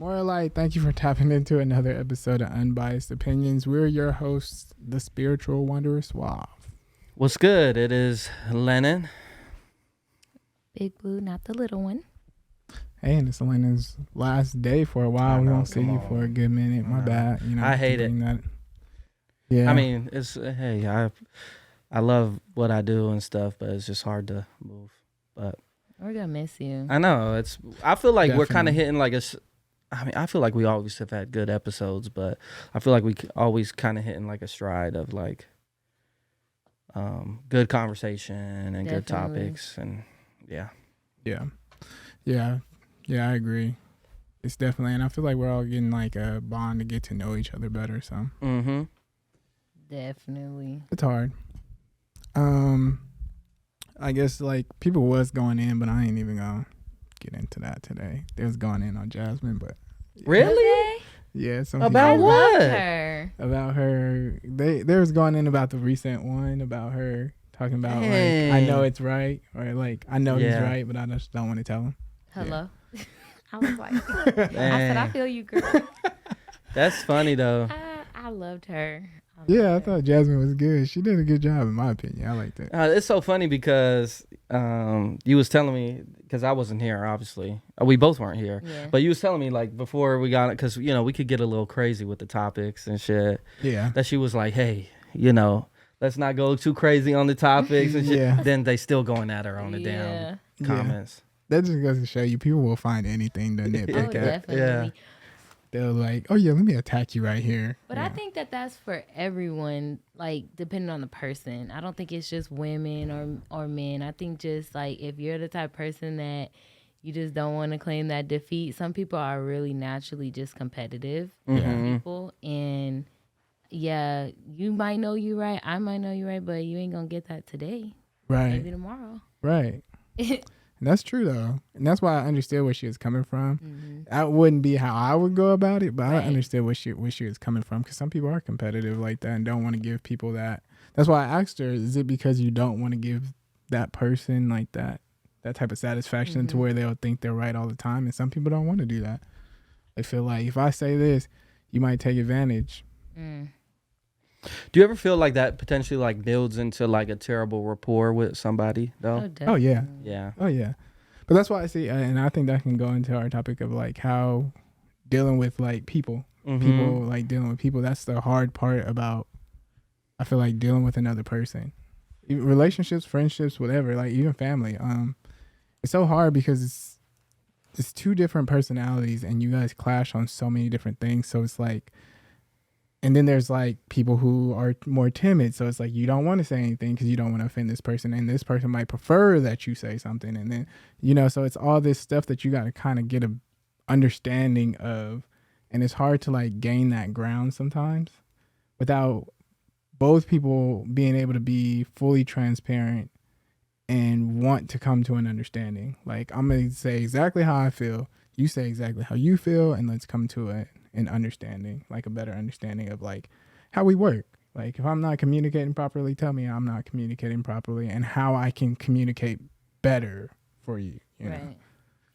More like, thank you for tapping into another episode of Unbiased Opinions. We're your hosts, the spiritual wanderer Suave. What's good? It is Lenon. Big Blue, not the little one. Hey, and it's Lenon's last day for a while. We won't see you for a good minute. My bad. You know, I hate it. that. Yeah. I mean, it's hey, I love what I do and stuff, but it's just hard to move. But We're gonna miss you. I know I feel like we're kind of Definitely. hitting like I feel like we always have had good episodes, but I feel like we always kind of hitting like a stride of like good conversation and good Definitely. topics, and yeah. I agree. It's definitely, and I feel like we're all getting like a bond to get to know each other better. So Definitely. it's hard. I guess like people was going in, but I ain't even gonna get into that today. They was going in on Jasmine, but Really? yeah, some About people- what? Loved her. About her, they was going in about the recent one about her talking about like I know Hey. it's right, or like I know he's Yeah. right, but I just don't want to tell him. Hello. I was like, I said, I feel you, girl. That's funny though. I loved her. Yeah, I thought Jasmine was good. She did a good job in my opinion. I liked it. It's so funny because you was telling me, because I wasn't here, obviously. We both weren't here. Yeah. But you was telling me, like, before we got it, because, you know, we could get a little crazy with the topics and shit, Yeah. that she was like, hey, you know, let's not go too crazy on the topics and shit. Yeah. Then they still going at her on the Yeah. damn comments. That just goes to show you people will find anything to Oh, nitpick at. definitely. Yeah. They're like, oh yeah, let me attack you right here. But yeah. I think that that's for everyone, like, depending on the person. I don't think it's just women or men. I think just, like, if you're the type of person that you just don't want to claim that defeat, some people are really naturally just competitive people. And, yeah, you might know you right. I might know you right, but you ain't going to get that today. Right. Maybe tomorrow. Right. And that's true though. And that's why I understood where she was coming from. Mm-hmm. That wouldn't be how I would go about it, but I Right. understood where she was coming from, because some people are competitive like that and don't want to give people that. That's why I asked her, is it because you don't want to give that person like that type of satisfaction to where they'll think they're right all the time? And some people don't want to do that. They feel like if I say this, you might take advantage. Do you ever feel like that potentially, like, builds into, like, a terrible rapport with somebody, though? Oh yeah. Yeah. Oh yeah. But that's why I see, and I think that can go into our topic of like how dealing with like people, like dealing with people. That's the hard part about, I feel like, dealing with another person, relationships, friendships, whatever, like even family. It's so hard because it's two different personalities and you guys clash on so many different things. So it's like, and then there's like people who are more timid. So it's like you don't want to say anything because you don't want to offend this person. And this person might prefer that you say something. And then, you know, so it's all this stuff that you got to kind of get a understanding of. And it's hard to like gain that ground sometimes without both people being able to be fully transparent and want to come to an understanding. Like, I'm going to say exactly how I feel. You say exactly how you feel. And let's come to an understanding, like a better understanding of like how we work. Like if I'm not communicating properly, tell me I'm not communicating properly and how I can communicate better for you, you know? Right.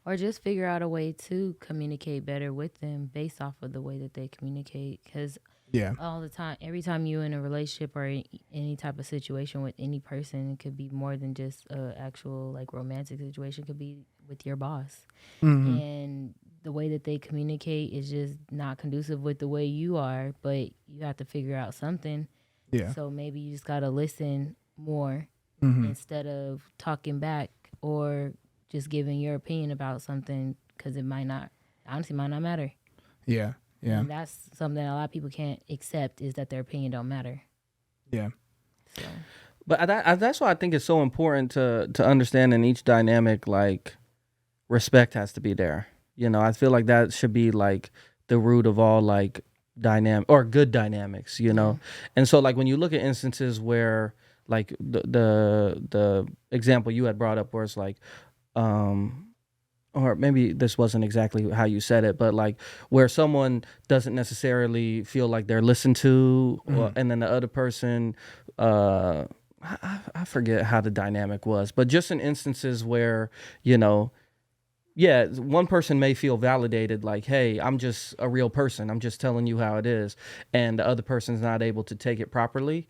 Or just figure out a way to communicate better with them based off of the way that they communicate. Because Yeah. all the time, every time you're in a relationship or any type of situation with any person, it could be more than just a actual like romantic situation. It could be with your boss. And the way that they communicate is just not conducive with the way you are, but you have to figure out something. Yeah. So maybe you just got to listen more instead of talking back or just giving your opinion about something, because it might not matter. Yeah. Yeah. And that's something a lot of people can't accept, is that their opinion don't matter. Yeah. So But that's why I think it's so important to understand in each dynamic, like, respect has to be there. You know, I feel like that should be like the root of all like dynamic or good dynamics, you know? And so like when you look at instances where like the example you had brought up where it's like, or maybe this wasn't exactly how you said it, but like where someone doesn't necessarily feel like they're listened to, and then the other person, I forget how the dynamic was, but just in instances where, you know, yeah, one person may feel validated, like, hey, I'm just a real person. I'm just telling you how it is. And the other person's not able to take it properly.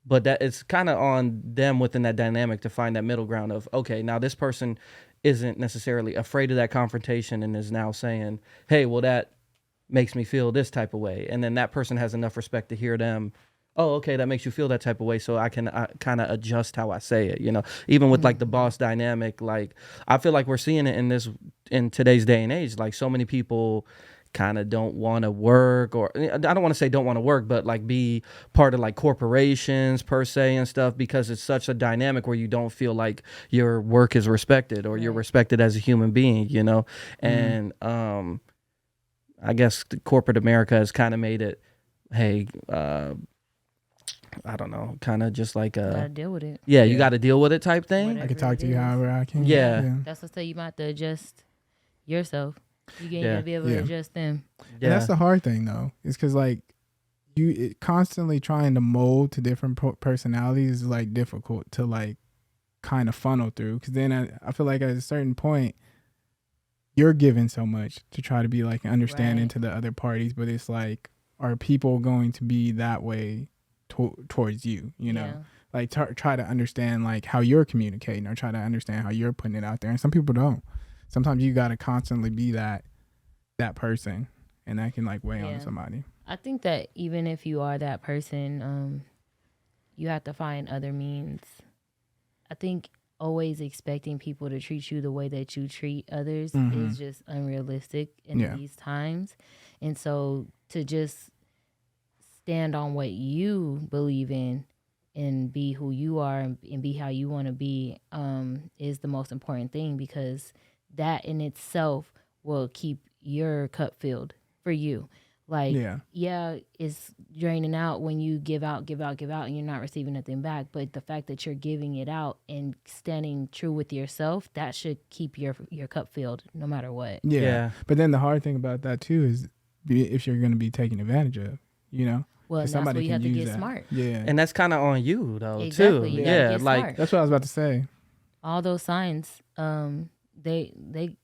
But that it's kind of on them within that dynamic to find that middle ground of, okay, now this person isn't necessarily afraid of that confrontation and is now saying, hey, well, that makes me feel this type of way. And then that person has enough respect to hear them, oh, okay, that makes you feel that type of way, so I can kind of adjust how I say it, you know. Even with like the boss dynamic, like I feel like we're seeing it in today's day and age. Like so many people kind of don't want to work, or I don't want to say don't want to work, but like be part of like corporations per se and stuff, because it's such a dynamic where you don't feel like your work is respected or you're respected as a human being, you know. And I guess the corporate America has kind of made it, hey, I don't know, kind of just like You gotta deal with it. yeah, you got to deal with it type thing. Whatever I can talk to you it is. however I can. Yeah. That's what I say. You might have to adjust yourself. You Yeah. gotta be able to adjust them. And that's the hard thing though, is because like constantly trying to mold to different personalities is like difficult to like kind of funnel through. Because then I feel like at a certain point, you're given so much to try to be like understanding to the other parties, but it's like, are people going to be that way towards you? You know, like try to understand like how you're communicating, or try to understand how you're putting it out there. And some people don't. Sometimes you got to constantly be that person, and that can like weigh on somebody. I think that even if you are that person, you have to find other means. I think always expecting people to treat you the way that you treat others is just unrealistic in these times. And so to just stand on what you believe in and be who you are and be how you want to be is the most important thing, because that in itself will keep your cup filled for you. Like, it's draining out when you give out, and you're not receiving nothing back. But the fact that you're giving it out and standing true with yourself, that should keep your cup filled no matter what. Yeah. But then the hard thing about that too is if you're going to be taken advantage of, you know? Well, that's where you have to get smart. Yeah. And that's kind of on you though, exactly. too. You yeah. Like smart. That's what I was about to say. All those signs, they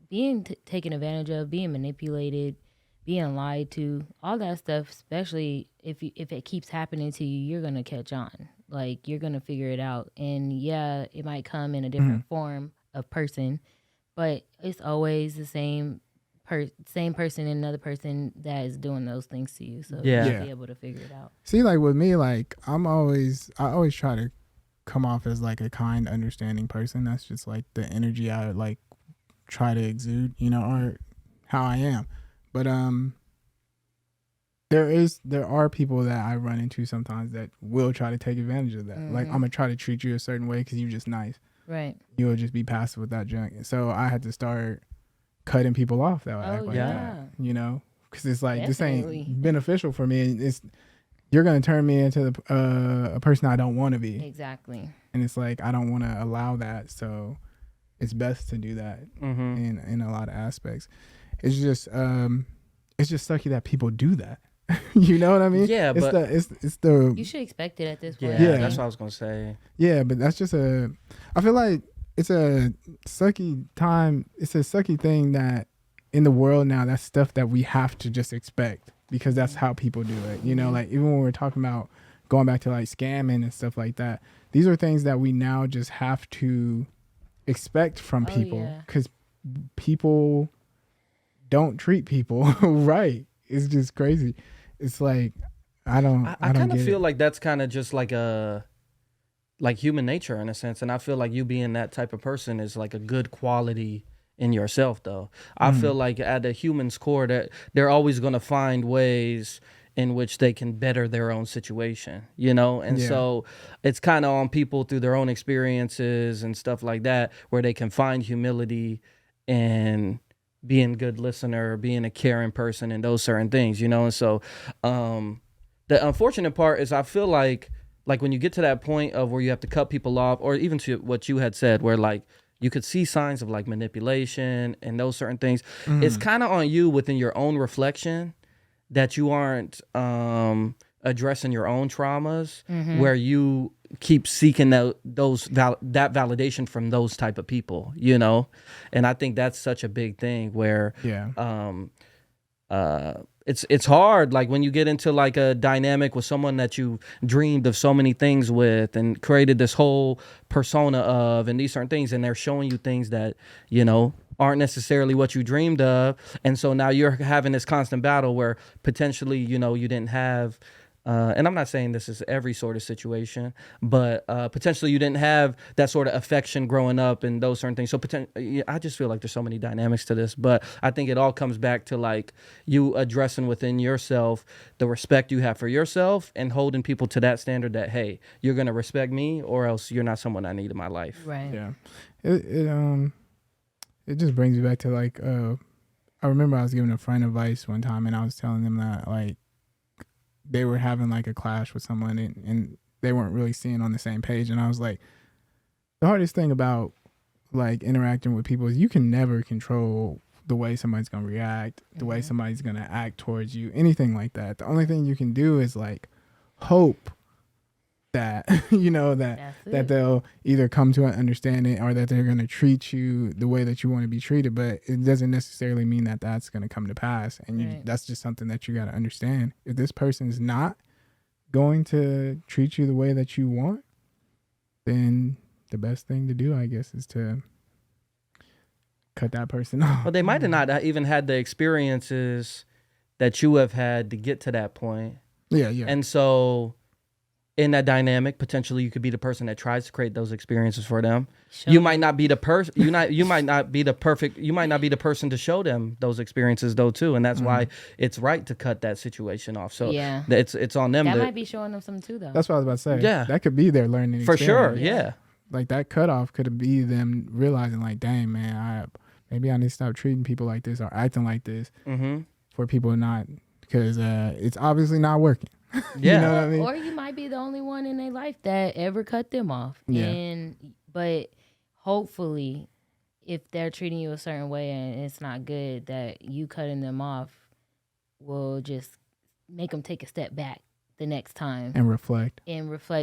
being taken advantage of, being manipulated, being lied to, all that stuff, especially if it keeps happening to you, you're going to catch on. Like, you're going to figure it out. And yeah, it might come in a different form of person, but it's always the same person and another person that is doing those things to you. So you should be able to figure it out. See, like with me, like I always try to come off as like a kind, understanding person. That's just like the energy I like try to exude, you know, or how I am. But there are people that I run into sometimes that will try to take advantage of that. Like, I'm gonna try to treat you a certain way because you're just nice. Right. You'll just be passive with that junk. So I had to start cutting people off that would act like that. You know, because it's like this ain't beneficial for me. You're gonna turn me into a person I don't want to be. Exactly. And it's like I don't want to allow that. So it's best to do that in a lot of aspects. It's just sucky that people do that. You know what I mean? Yeah, but it's the you should expect it at this point. Yeah, that's what I was gonna say. Yeah, but that's just I feel like it's a sucky time. It's a sucky thing that in the world now, that's stuff that we have to just expect because that's how people do it. You know, like even when we're talking about going back to like scamming and stuff like that, these are things that we now just have to expect from people because people don't treat people right. It's just crazy. It's like I kind of feel like that's kind of just like human nature in a sense, and I feel like you being that type of person is like a good quality in yourself though. I feel like at the human's core that they're always going to find ways in which they can better their own situation, you know? And so it's kind of on people through their own experiences and stuff like that where they can find humility and being a good listener, being a caring person and those certain things, you know? And so the unfortunate part is I feel like when you get to that point of where you have to cut people off, or even to what you had said, where like you could see signs of like manipulation and those certain things, it's kind of on you within your own reflection that you aren't addressing your own traumas, where you keep seeking that validation from those type of people, you know? And I think that's such a big thing where it's hard, like when you get into like a dynamic with someone that you dreamed of so many things with and created this whole persona of and these certain things, and they're showing you things that, you know, aren't necessarily what you dreamed of. And so now you're having this constant battle where potentially, you know, you didn't have and I'm not saying this is every sort of situation, but potentially you didn't have that sort of affection growing up and those certain things. So I just feel like there's so many dynamics to this, but I think it all comes back to like you addressing within yourself the respect you have for yourself and holding people to that standard that, hey, you're going to respect me or else you're not someone I need in my life. Right. Yeah. It just brings me back to like, I remember I was giving a friend advice one time and I was telling them that like, they were having like a clash with someone and they weren't really seeing on the same page. And I was like, the hardest thing about like interacting with people is you can never control the way somebody's going to react, the way somebody's going to act towards you, anything like that. The only thing you can do is like hope that, you know, that they'll either come to an understanding or that they're going to treat you the way that you want to be treated. But it doesn't necessarily mean that that's going to come to pass. And that's just something that you got to understand. If this person's not going to treat you the way that you want, then the best thing to do, I guess, is to cut that person off. Well, they might have not even had the experiences that you have had to get to that point. Yeah. And so in that dynamic, potentially you could be the person that tries to create those experiences for them. You might not be the person. You might not be the perfect. You might not be the person to show them those experiences though too, and that's why it's right to cut that situation off. So it's on them. That might be showing them something too, though. That's what I was about to say. Yeah, that could be their learning for experience. sure. Yeah, like that cutoff could be them realizing, like, dang man, maybe I need to stop treating people like this or acting like this for people not because it's obviously not working. Yeah. You know what I mean? Or you might be the only one in their life that ever cut them off. Yeah. But hopefully, if they're treating you a certain way and it's not good, that you cutting them off will just make them take a step back the next time and reflect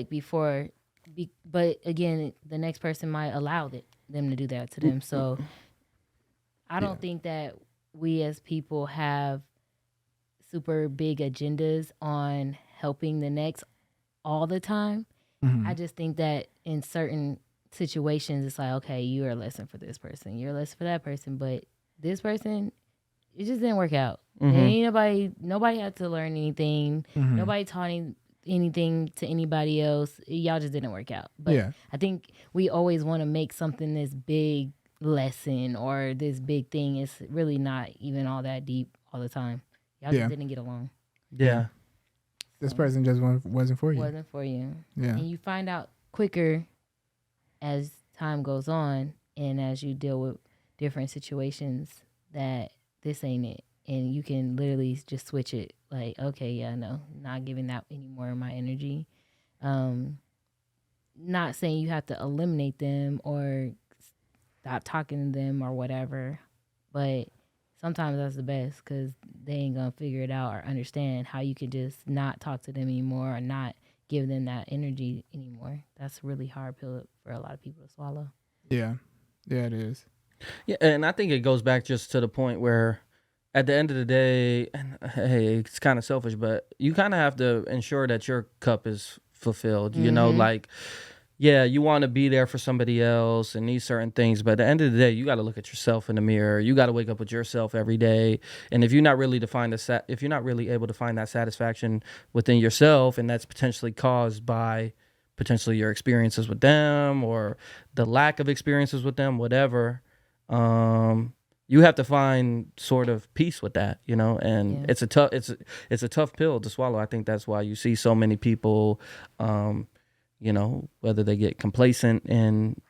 before. But again, the next person might allow them to do that to them. So I don't think that we as people have super big agendas on helping the next all the time. I just think that in certain situations, it's like, okay, you're a lesson for this person, you're a lesson for that person, but this person, it just didn't work out. Ain't nobody had to learn anything. Nobody taught anything to anybody else. Y'all just didn't work out. But I think we always want to make something this big lesson or this big thing. It's really not even all that deep all the time. Y'all just didn't get along. Yeah. This person just wasn't for you. Wasn't for you. Yeah. And you find out quicker as time goes on and as you deal with different situations that this ain't it. And you can literally just switch it. Like, okay, yeah, no, not giving that any more of my energy. Not saying you have to eliminate them or stop talking to them or whatever, but sometimes that's the best because they ain't gonna figure it out or understand how you can just not talk to them anymore or not give them that energy anymore. That's a really hard pill for a lot of people to swallow. Yeah, it is. Yeah, and I think it goes back just to the point where at the end of the day, and hey, it's kind of selfish, but you kind of have to ensure that your cup is fulfilled. You know, like, yeah, you want to be there for somebody else and these certain things, but at the end of the day, you got to look at yourself in the mirror. You got to wake up with yourself every day, and if you're not really if you're not really able to find that satisfaction within yourself, and that's potentially caused by potentially your experiences with them or the lack of experiences with them, whatever, you have to find sort of peace with that, you know, and it's a tough pill to swallow. I think that's why you see so many people, you know, whether they get complacent in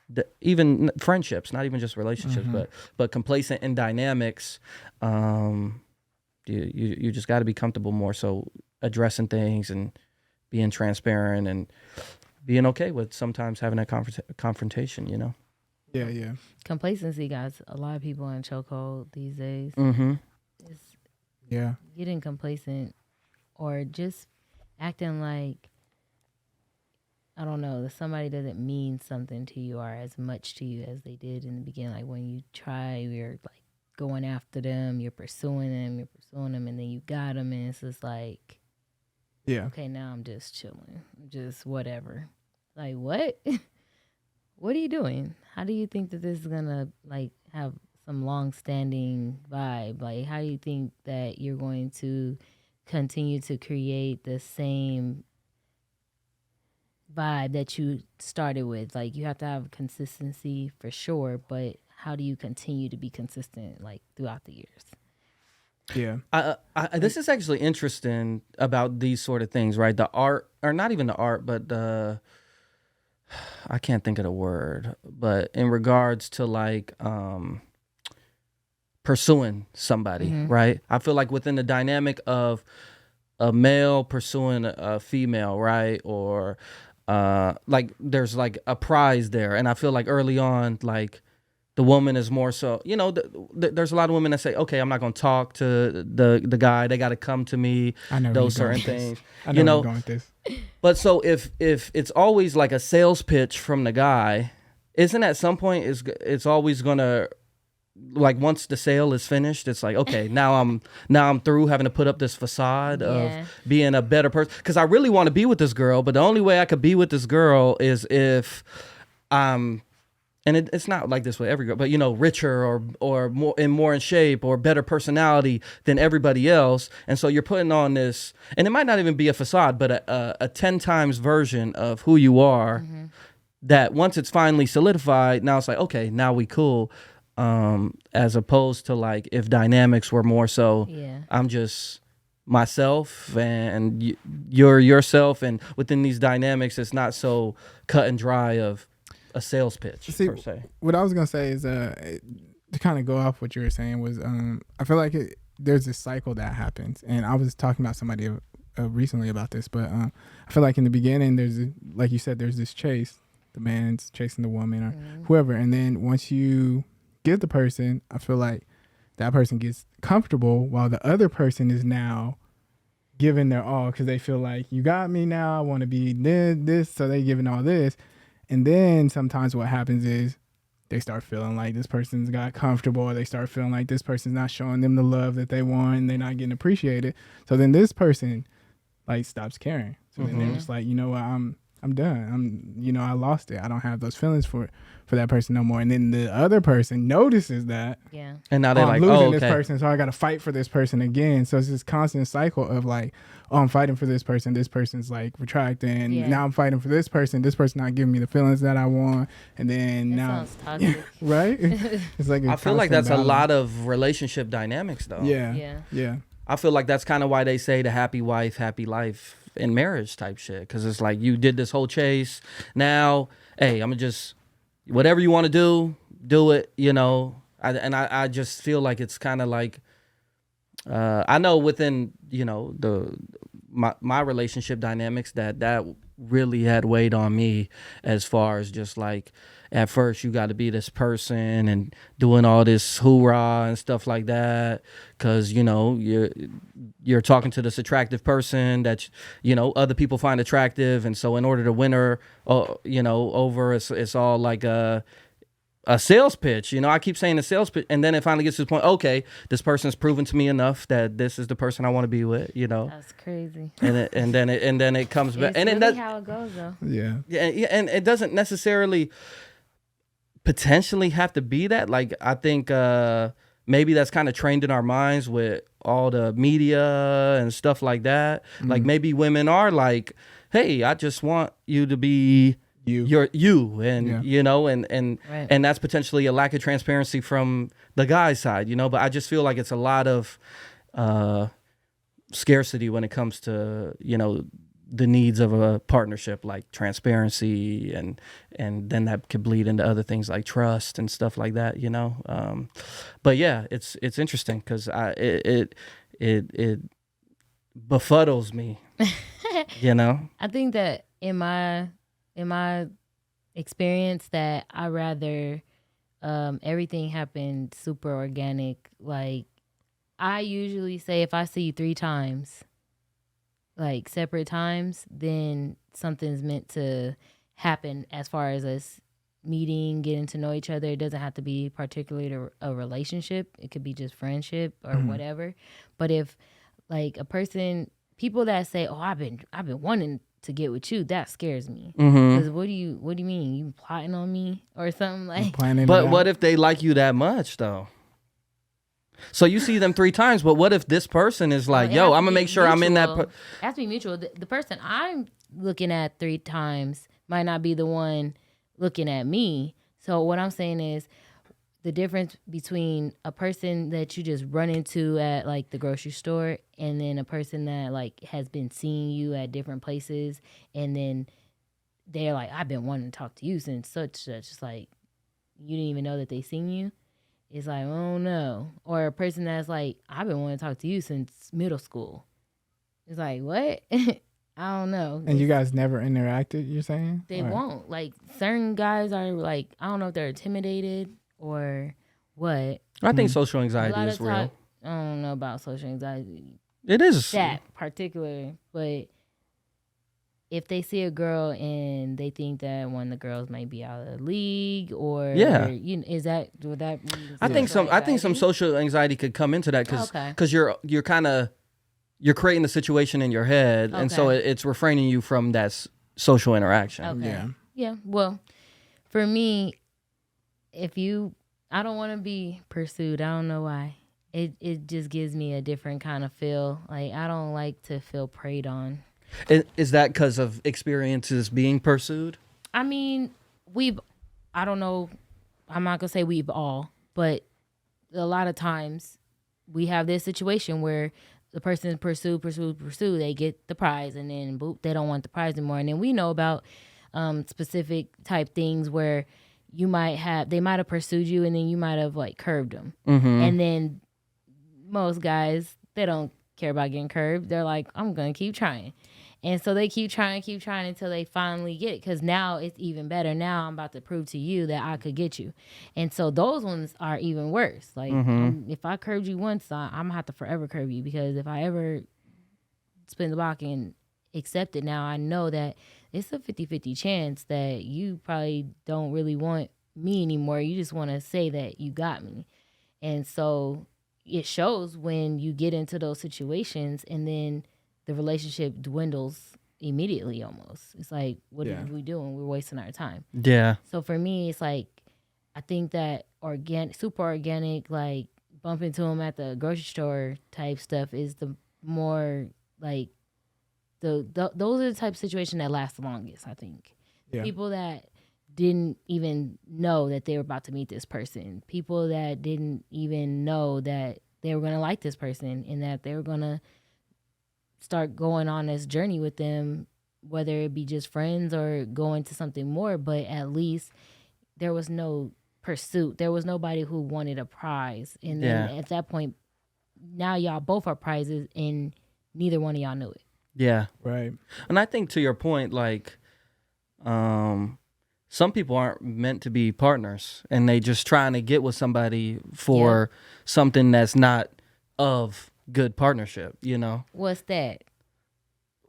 even friendships, not even just relationships, but complacent in dynamics. You just got to be comfortable more so addressing things and being transparent and being okay with sometimes having that confrontation, you know. Yeah. Complacency got a lot of people in chokehold these days. It's getting complacent or just acting like I don't know, somebody doesn't mean something to you or as much to you as they did in the beginning. Like when you try, you're like going after them, you're pursuing them, and then you got them, and it's just like, Yeah. okay, now I'm just chilling, just whatever. Like what? What are you doing? How do you think that this is gonna like have some long-standing vibe? Like, how do you think that you're going to continue to create the same vibe that you started with? Like, you have to have consistency for sure, but how do you continue to be consistent like throughout the years? Yeah. This is actually interesting about these sort of things, right? The art, or not even the art, but the, I can't think of the word, but in regards to like pursuing somebody, right? I feel like within the dynamic of a male pursuing a female, right? Or like there's like a prize there. And I feel like early on, like the woman is more so, you know, there's a lot of women that say, okay, I'm not going to talk to the guy. They got to come to me, I know those certain things. I know you where know, you're going with this. But so if it's always like a sales pitch from the guy, isn't at some point it's always going to, like once the sale is finished, it's like, okay, now I'm through having to put up this facade of being a better person, because I really want to be with this girl, but the only way I could be with this girl is if I'm, and it's not like this with every girl, but you know, richer or more in shape or better personality than everybody else. And so you're putting on this, and it might not even be a facade, but a 10 times version of who you are, that once it's finally solidified, now it's like, okay, now we cool. As opposed to like if dynamics were more so, I'm just myself and you're yourself, and within these dynamics it's not so cut and dry of a sales pitch. See, per se. What I was gonna say is to kind of go off what you were saying was I feel like there's this cycle that happens, and I was talking about somebody recently about this, but I feel like in the beginning there's like you said, there's this chase, the man's chasing the woman or whoever, and then once you get the person, I feel like that person gets comfortable while the other person is now giving their all, because they feel like you got me now, I want to be this, so they giving all this. And then sometimes what happens is they start feeling like this person's got comfortable, or they start feeling like this person's not showing them the love that they want and they're not getting appreciated. So then this person like stops caring. So then they're just like, you know what, I'm done. I lost it. I don't have those feelings for that person no more. And then the other person notices that. Yeah. And now they're like, I'm losing okay, this person, so I got to fight for this person again. So it's this constant cycle of like, oh, I'm fighting for this person. This person's like retracting. Yeah. Now I'm fighting for this person. This person not giving me the feelings that I want. And then That now, sounds toxic. right? It's like I feel like that's battle. a lot of relationship dynamics though. Yeah. I feel like that's kind of why they say the happy wife, happy life in marriage type shit. Because it's like you did this whole chase. Now, hey, I'm going to just, whatever you want to do it, you know. I just feel like it's kind of like, I know within, you know, my relationship dynamics that really had weighed on me, as far as just like, at first you got to be this person and doing all this hoorah and stuff like that, because you know you're talking to this attractive person that you know other people find attractive, and so in order to win her you know over, it's all like a sales pitch. You know, I keep saying a sales pitch, and then it finally gets to the point, okay, this person's proven to me enough that this is the person I want to be with, you know. That's crazy. And then it comes back, It's and really how it goes though. Yeah. and it doesn't necessarily potentially have to be that. Like I think maybe that's kind of trained in our minds with all the media and stuff like that. Like maybe women are like, hey, I just want you to be you and you know, and that's potentially a lack of transparency from the guy's side, you know. But I just feel like it's a lot of scarcity when it comes to, you know, the needs of a partnership, like transparency, and then that could bleed into other things like trust and stuff like that, you know. But yeah, it's interesting because it befuddles me, you know. I think that in my experience, that I rather everything happened super organic. Like I usually say, if I see you 3 times, like separate times, then something's meant to happen as far as us meeting, getting to know each other. It doesn't have to be particularly a relationship. It could be just friendship or whatever. But if like a person, people that say, "Oh, I've been wanting to get with you," that scares me. Because what do you mean? You plotting on me or something like? But what if they like you that much though? So you see them 3 times, but what if this person is like, "Yo, I'm gonna make sure I'm in that." It has to be mutual. The person I'm looking at 3 times might not be the one looking at me. So what I'm saying is the difference between a person that you just run into at like the grocery store and then a person that like has been seeing you at different places and then they're like, "I've been wanting to talk to you since such. It's like you didn't even know that they seen you. It's like, oh no. Or a person that's like, "I've been wanting to talk to you since middle school." It's like, what? I don't know. And you guys never interacted, you're saying? They won't. Like, certain guys are like, I don't know if they're intimidated or what. I think social anxiety is real. I don't know about social anxiety. It is. That particular. But if they see a girl and they think that one of the girls might be out of the league or you know, would that I think some social anxiety could come into that because you're kind of creating the situation in your head, and so it's refraining you from that social interaction. Okay. Yeah. Well, for me, I don't want to be pursued. I don't know why. It just gives me a different kind of feel. Like, I don't like to feel preyed on. Is that because of experiences being pursued? I mean, I don't know. I'm not going to say we've all, but a lot of times we have this situation where the person pursue, they get the prize, and then boop, they don't want the prize anymore. And then we know about specific type things where they might have pursued you, and then you might have like curved them. And then most guys, they don't care about getting curved. They're like, "I'm gonna keep trying," and so they keep trying until they finally get it. Because now it's even better. Now I'm about to prove to you that I could get you, and so those ones are even worse. Like, if I curved you once, I'm gonna have to forever curve you, because if I ever spin the block and accept it, now I know that it's a 50-50 chance that you probably don't really want me anymore. You just want to say that you got me, and so it shows when you get into those situations, and then the relationship dwindles immediately almost. It's like, what are we doing? We're wasting our time. Yeah. So for me, it's like, I think that super organic, like bump into them at the grocery store type stuff is the more like, those are the type of situation that lasts the longest, I think. Yeah. People that didn't even know that they were about to meet this person. People that didn't even know that they were going to like this person and that they were going to start going on this journey with them, whether it be just friends or go into something more. But at least there was no pursuit. There was nobody who wanted a prize. And then at that point, now y'all both are prizes and neither one of y'all knew it. Yeah. Right. And I think to your point, like, some people aren't meant to be partners, and they just trying to get with somebody for something that's not of good partnership, you know? What's that?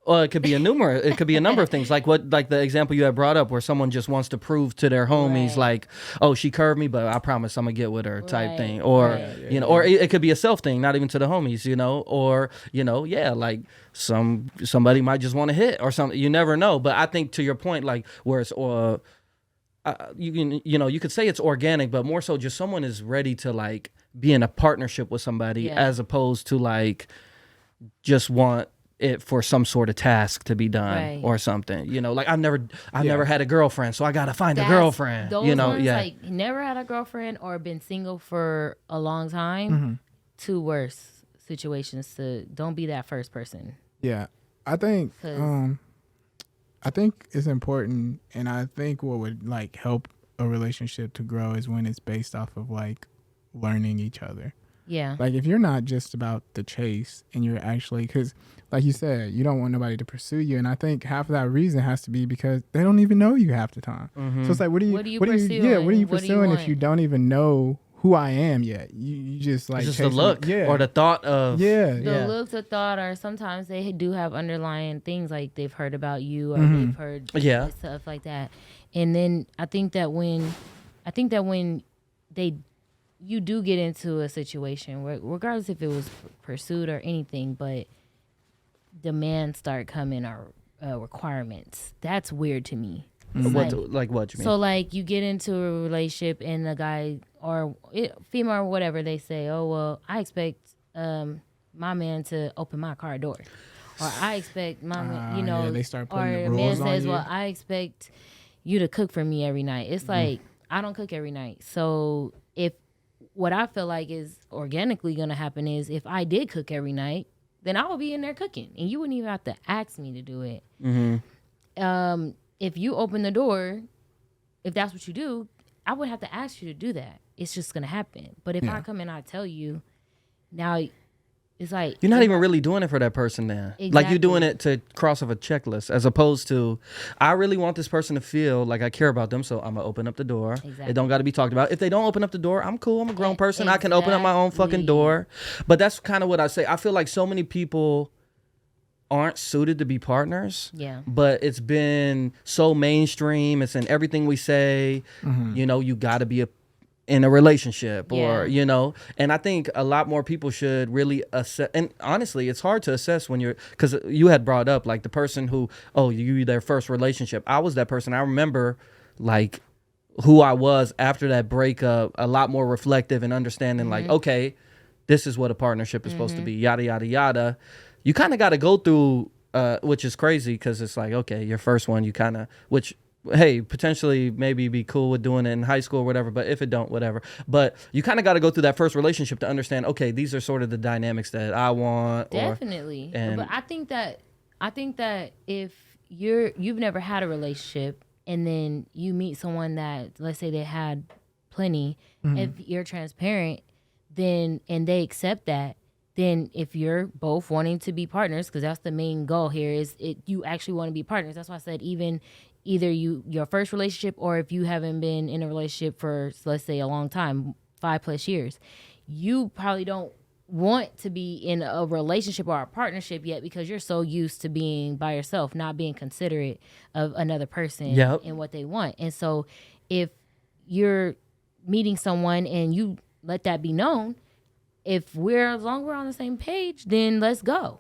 Well, it could be a number of things, like the example you had brought up, where someone just wants to prove to their homies, like, "Oh, she curved me, but I promise I'm gonna get with her," type thing, or you know, or it could be a self thing, not even to the homies, you know, or you know, like somebody might just want to hit or something. You never know. But I think to your point, like where it's you could say it's organic, but more so just someone is ready to like be in a partnership with somebody, as opposed to like just want it for some sort of task to be done or something, you know, like I've never had a girlfriend, so I gotta find a girlfriend, those you know. Ones, like never had a girlfriend or been single for a long time, two worse situations. To don't be that first person. I think it's important, and I think what would like help a relationship to grow is when it's based off of like learning each other. Like if you're not just about the chase and you're actually, because like you said, you don't want nobody to pursue you, and I think half of that reason has to be because they don't even know you half the time. So it's like, what are you pursuing if you don't even know who I am yet. You just like it's just the look or the thought of the looks of thought, or sometimes they do have underlying things like they've heard about you or they've heard stuff like that. And then I think that when you do get into a situation where, regardless if it was pursuit or anything, but demands start coming or requirements, that's weird to me. Like what you mean? So like you get into a relationship and the guy or female or whatever, they say, oh well, I expect my man to open my car door, or I expect my man, they start putting or the a rules man says, on you. well, I expect you to cook for me every night. It's like I don't cook every night. So if what I feel like is organically gonna happen is if I did cook every night, then I would be in there cooking, and you wouldn't even have to ask me to do it. If you open the door, if that's what you do, I wouldn't have to ask you to do that. It's just gonna happen. But if I come and I tell you, now it's like you're not even really doing it for that person then. Exactly. Like you're doing it to cross off a checklist, as opposed to I really want this person to feel like I care about them, so I'm gonna open up the door. Exactly. It don't got to be talked about. If they don't open up the door, I'm cool. I'm a grown person. I can open up my own fucking door. But that's kind of what I say. I feel like so many people aren't suited to be partners. Yeah. But it's been so mainstream. It's in everything we say. You know, you got to be in a relationship or, you know, and I think a lot more people should really assess. And honestly, it's hard to assess when you're, because you had brought up like the person who, you their first relationship. I was that person. I remember like who I was after that breakup, a lot more reflective and understanding like, okay, this is what a partnership is supposed to be, yada, yada, yada. You kind of got to go through, which is crazy because it's like, okay, your first one, you kind of, which, hey, potentially maybe be cool with doing it in high school or whatever, but if it don't, whatever. But you kind of got to go through that first relationship to understand, okay, these are sort of the dynamics that I want. Definitely. But I think that if you've never had a relationship and then you meet someone that, let's say they had plenty, if you're transparent, then, and they accept that, then if you're both wanting to be partners, because that's the main goal here, is you actually want to be partners. That's why I said either your first relationship, or if you haven't been in a relationship for, let's say, a long time, 5+ years, you probably don't want to be in a relationship or a partnership yet because you're so used to being by yourself, not being considerate of another person and what they want. And so if you're meeting someone and you let that be known, as long as we're on the same page, then let's go.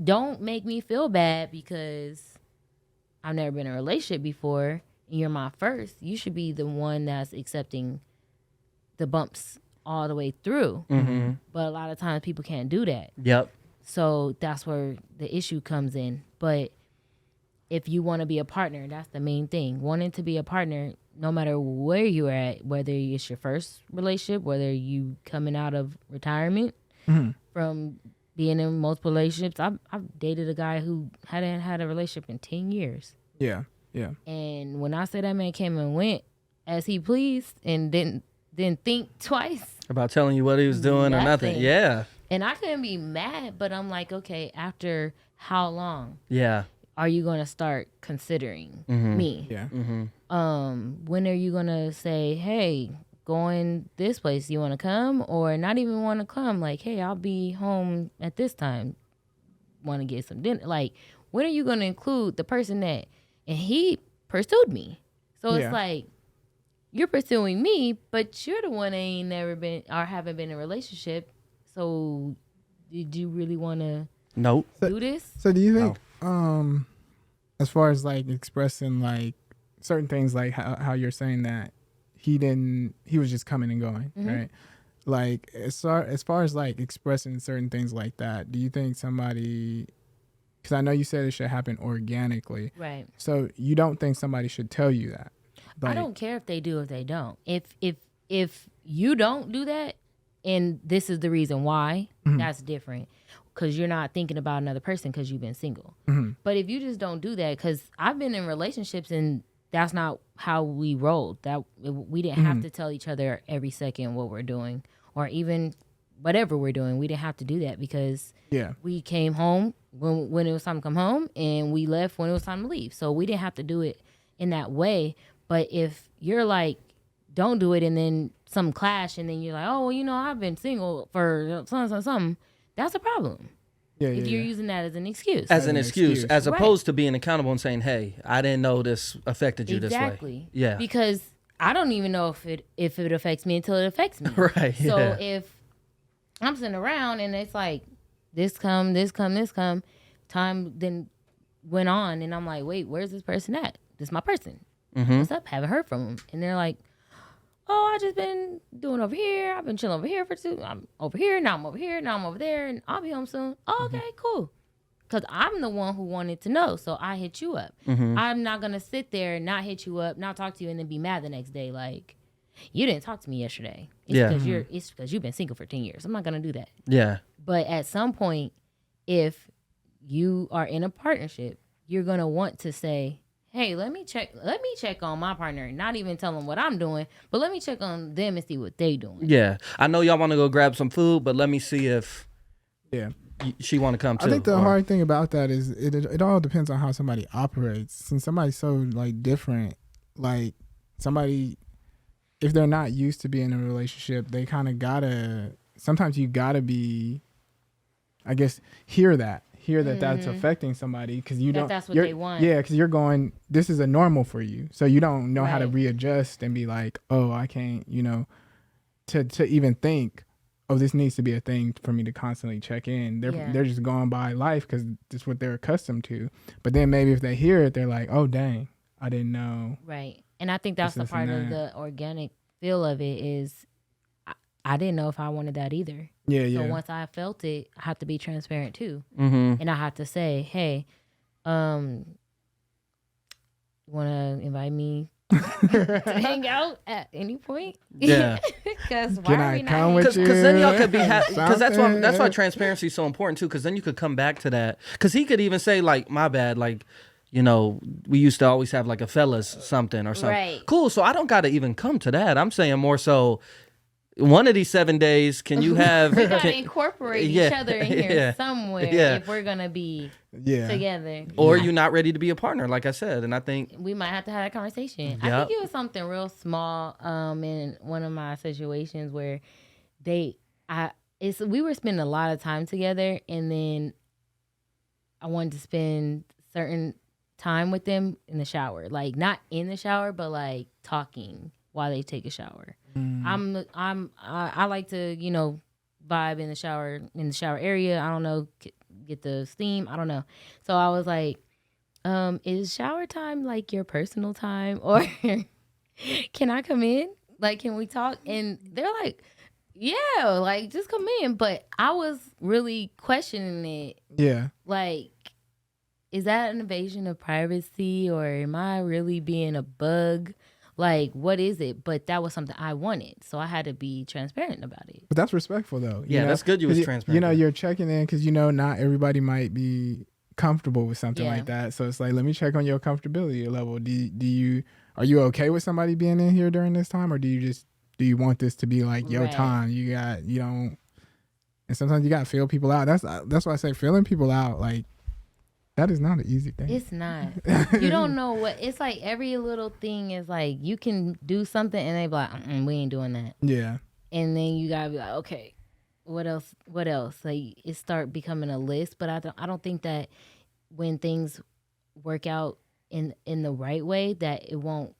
Don't make me feel bad because I've never been in a relationship before and you're my first. You should be the one that's accepting the bumps all the way through. But a lot of times people can't do that. So that's where the issue comes in. But if you want to be a partner, that's the main thing. Wanting to be a partner, no matter where you're at, whether it's your first relationship, whether you coming out of retirement from being in multiple relationships. I've dated a guy who hadn't had a relationship in 10 years. Yeah. And when I say that man came and went as he pleased and didn't think twice about telling you what he was doing or nothing. Yeah. And I couldn't be mad, but I'm like, okay, after how long? Yeah. Are you going to start considering me? Yeah. When are you going to say, hey, going this place, you want to come? Or not even want to come, like, hey, I'll be home at this time, want to get some dinner. Like, when are you going to include the person that, and he pursued me. So it's like, you're pursuing me, but you're the one that ain't never been or haven't been in a relationship. So did you really want to do this? So do you think, as far as like expressing like certain things, like how you're saying that he was just coming and going, right? Like as far as like expressing certain things like that, do you think somebody, because I know you said it should happen organically, right? So you don't think somebody should tell you that? Like, I don't care if they do, if they don't. If you don't do that, and this is the reason why, that's different. Because you're not thinking about another person because you've been single. But if you just don't do that, because I've been in relationships and that's not how we rolled. That we didn't have to tell each other every second what we're doing, or even whatever we're doing. We didn't have to do that because we came home when it was time to come home, and we left when it was time to leave. So we didn't have to do it in that way. But if you're like, don't do it, and then some clash, and then you're like, oh, well, I've been single for something. That's a problem. If you're using that as an excuse. As an excuse, as opposed to being accountable and saying, hey, I didn't know this affected you this way. Exactly. Yeah. Because I don't even know if it affects me until it affects me. Right. So if I'm sitting around and it's like, this come, time then went on, and I'm like, wait, where's this person at? This is my person. What's up? Haven't heard from them. And they're like, oh, I just been doing over here. I've been chilling over here I'm over here, now I'm over here, now I'm over there, and I'll be home soon. Oh, okay, cool. Because I'm the one who wanted to know, so I hit you up. I'm not going to sit there and not hit you up, not talk to you, and then be mad the next day like, you didn't talk to me yesterday. It's because you've been single for 10 years. I'm not going to do that. Yeah. But at some point, if you are in a partnership, you're going to want to say, hey, let me check on my partner. Not even tell them what I'm doing, but let me check on them and see what they doing. Yeah. I know y'all want to go grab some food, but let me see if she want to come too. I think the hard thing about that is it all depends on how somebody operates. Since somebody's so like different, like somebody, if they're not used to being in a relationship, they kind of sometimes you gotta be, I guess, hear that that's affecting somebody, because that's what they want. Yeah, because you're going, this is a normal for you, so you don't know how to readjust and be like, oh, I can't, to even think, oh, this needs to be a thing for me to constantly check in. They're just going by life because that's what they're accustomed to. But then maybe if they hear it, they're like, oh, dang, I didn't know. Right, and I think that's the part of the organic feel of it is, I didn't know if I wanted that either. Yeah. So once I felt it, I have to be transparent too. And I have to say, hey, you want to invite me to hang out at any point? Yeah. Because can I come with you? Because then y'all could be because that's why transparency is so important too. Because then you could come back to that. Because he could even say like, my bad, like, we used to always have like a fellas something or something. Right. Cool. So I don't got to even come to that. I'm saying more so, one of these 7 days, can you have... we got to incorporate each other in here somewhere if we're going to be together. Or you're not ready to be a partner, like I said. And I think... we might have to have that conversation. Yep. I think it was something real small in one of my situations where we were spending a lot of time together, and then I wanted to spend certain time with them in the shower. Like, not in the shower, but like talking while they take a shower. I like to, vibe in the shower area. I don't know, get the steam. I don't know. So I was like, is shower time like your personal time, or can I come in? Like, can we talk? And they're like, yeah, like just come in. But I was really questioning it. Yeah. Like, is that an invasion of privacy, or am I really being a bug? Like, what is it? But that was something I wanted, so I had to be transparent about it. But that's respectful, though. Yeah, that's good. You was transparent. You're checking in because not everybody might be comfortable with something like that. So it's like, let me check on your comfortability level. Are you okay with somebody being in here during this time, or do you want this to be like your time? You don't. And sometimes you gotta feel people out. That's why I say filling people out, like, that is not an easy thing. It's not. You don't know what. It's like every little thing is like, you can do something and they be like, we ain't doing that. Yeah. And then you gotta be like, okay, what else? Like, it start becoming a list. But I don't think that when things work out in the right way, that you won't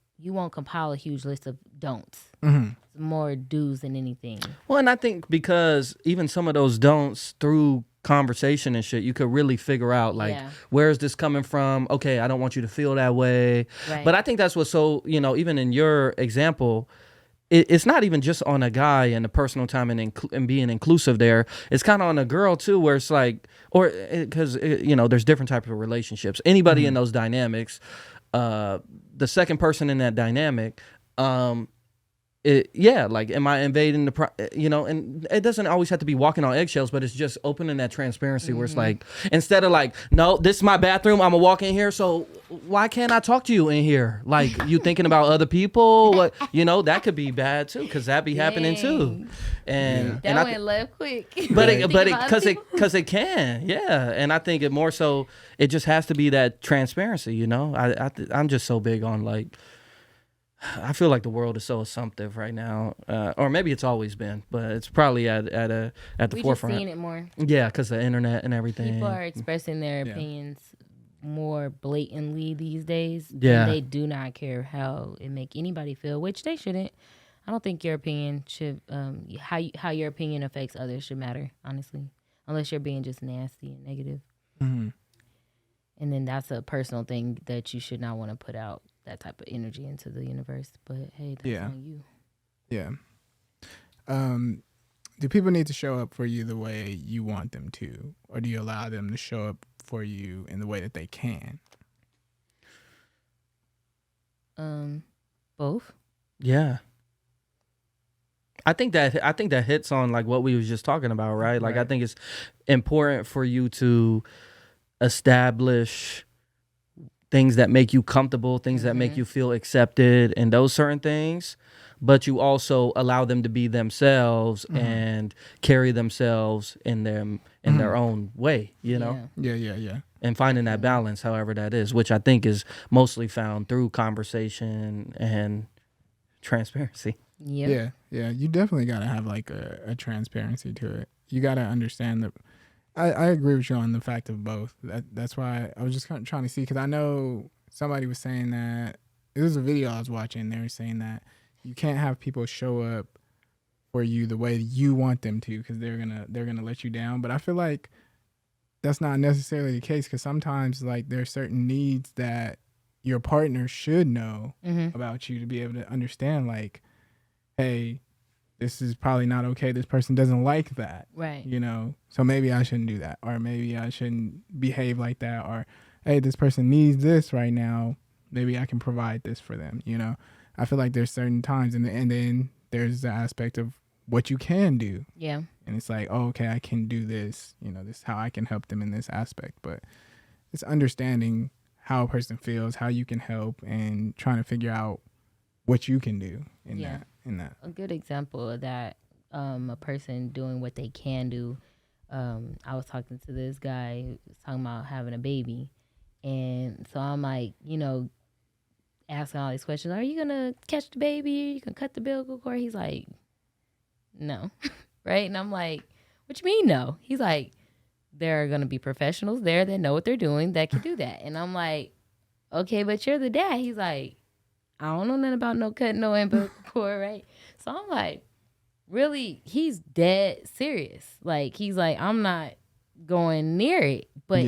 compile a huge list of don'ts. Mm-hmm. It's more do's than anything. Well, and I think because even some of those don'ts through conversation and shit, you could really figure out like, where is this coming from? Okay, I don't want you to feel that way. Right. But I think that's what's so, even in your example, it's not even just on a guy and the personal time and being inclusive there. It's kind of on a girl too, where it's like, or because there's different types of relationships. Anybody in those dynamics, the second person in that dynamic, like, am I invading and it doesn't always have to be walking on eggshells, but it's just opening that transparency where it's like, instead of like, no, this is my bathroom, I'm gonna walk in here, so why can't I talk to you in here? Like, you thinking about other people, that could be bad too, because that be happening too. And that went left quick. But because it can, and I think it more so, it just has to be that transparency. I'm just so big on like, I feel like the world is so assumptive right now, or maybe it's always been, but it's probably at the We forefront. just seeing it more. Yeah, because the internet and everything. People are expressing their Yeah. opinions more blatantly these days. Yeah. And they do not care how it make anybody feel, which they shouldn't. I don't think your opinion should, how your opinion affects others should matter, honestly. Unless you're being just nasty and negative. Mm-hmm. And then that's a personal thing that you should not want to put out that type of energy into the universe. But hey, that's Yeah. on you. Yeah. Do people need to show up for you the way you want them to, or do you allow them to show up for you in the way that they can? Both. Yeah. I think that hits on like what we was just talking about, right? Like, I Right. think it's important for you to establish things that make you comfortable, things that make you feel accepted, and those certain things. But you also allow them to be themselves and carry themselves in their own way, you know, Yeah. and finding that balance, however that is, which I think is mostly found through conversation and transparency. Yep. Yeah. You definitely got to have like a transparency to it. You got to understand that. I agree with you on the fact of both. That's why I was just kind of trying to see, because I know somebody was saying that, it was a video I was watching. They were saying that you can't have people show up for you the way you want them to, because they're gonna let you down. But I feel like that's not necessarily the case, because sometimes like there's certain needs that your partner should know about you to be able to understand, like, hey, this is probably not okay. This person doesn't like that. Right. You know, so maybe I shouldn't do that, or maybe I shouldn't behave like that, or hey, this person needs this right now. Maybe I can provide this for them. You know, I feel like there's certain times, and then there's the aspect of what you can do. Yeah. And it's like, oh, okay, I can do this. You know, this is how I can help them in this aspect. But it's understanding how a person feels, how you can help, and trying to figure out what you can do in that. A good example of that, a person doing what they can do. I was talking to this guy who was talking about having a baby. And so I'm like, you know, asking all these questions. Are you going to catch the baby? You can cut the umbilical cord? He's like, no. Right? And I'm like, what you mean no? He's like, there are going to be professionals there that know what they're doing that can do that. And I'm like, okay, but you're the dad. He's like, I don't know nothing about no cutting no umbilical cord, right? So I'm like, really, he's dead serious. Like, he's like, I'm not going near it. But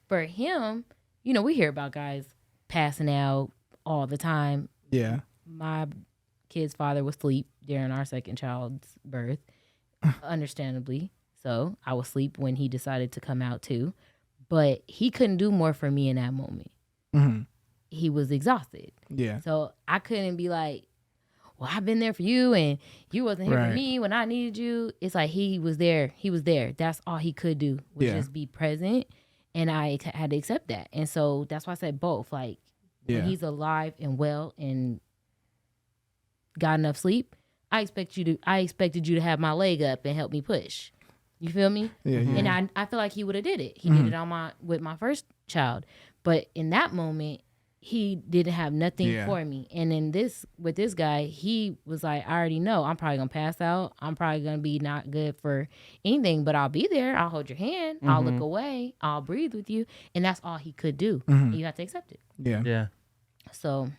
for him, you know, we hear about guys passing out all the time. Yeah. My kid's father was asleep during our second child's birth, understandably. So I was asleep when he decided to come out too. But he couldn't do more for me in that moment. Mm-hmm. He was exhausted. Yeah. So I couldn't be like, well, I've been there for you and you wasn't here for me when I needed you. It's like he was there. He was there. That's all he could do was just be present. And I had to accept that. And so that's why I said both. Like, when he's alive and well and got enough sleep, I expected you to have my leg up and help me push. You feel me? Yeah. And I feel like he would have did it. He did it with my first child. But in that moment, he didn't have nothing for me. And with this guy, he was like, I already know I'm probably going to pass out. I'm probably going to be not good for anything, but I'll be there. I'll hold your hand. I'll look away. I'll breathe with you. And that's all he could do. And you have to accept it. Yeah. So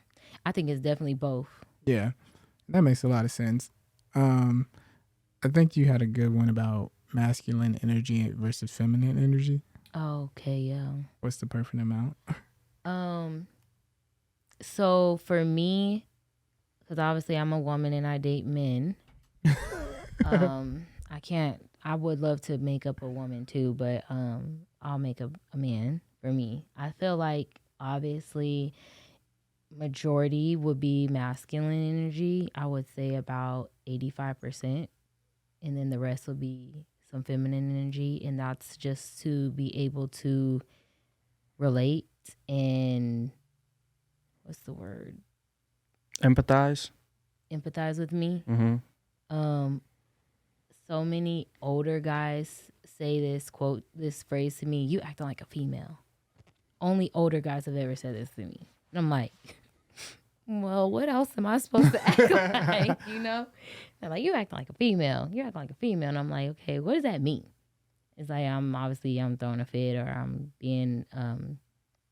I think it's definitely both. Yeah. That makes a lot of sense. I think you had a good one about masculine energy versus feminine energy. Okay, yeah. What's the perfect amount? So for me, because obviously I'm a woman and I date men, I would love to make up a woman too, but I'll make a man for me. I feel like obviously majority would be masculine energy. I would say about 85%. And then the rest will be some feminine energy. And that's just to be able to relate and what's the word? Empathize With me. Mm-hmm. So many older guys say this phrase to me, you acting like a female. Only older guys have ever said this to me. And I'm like, well, what else am I supposed to act like? You know, they're like, you act like a female. You act like a female, and I'm like, okay, what does that mean? It's like I'm throwing a fit, or I'm being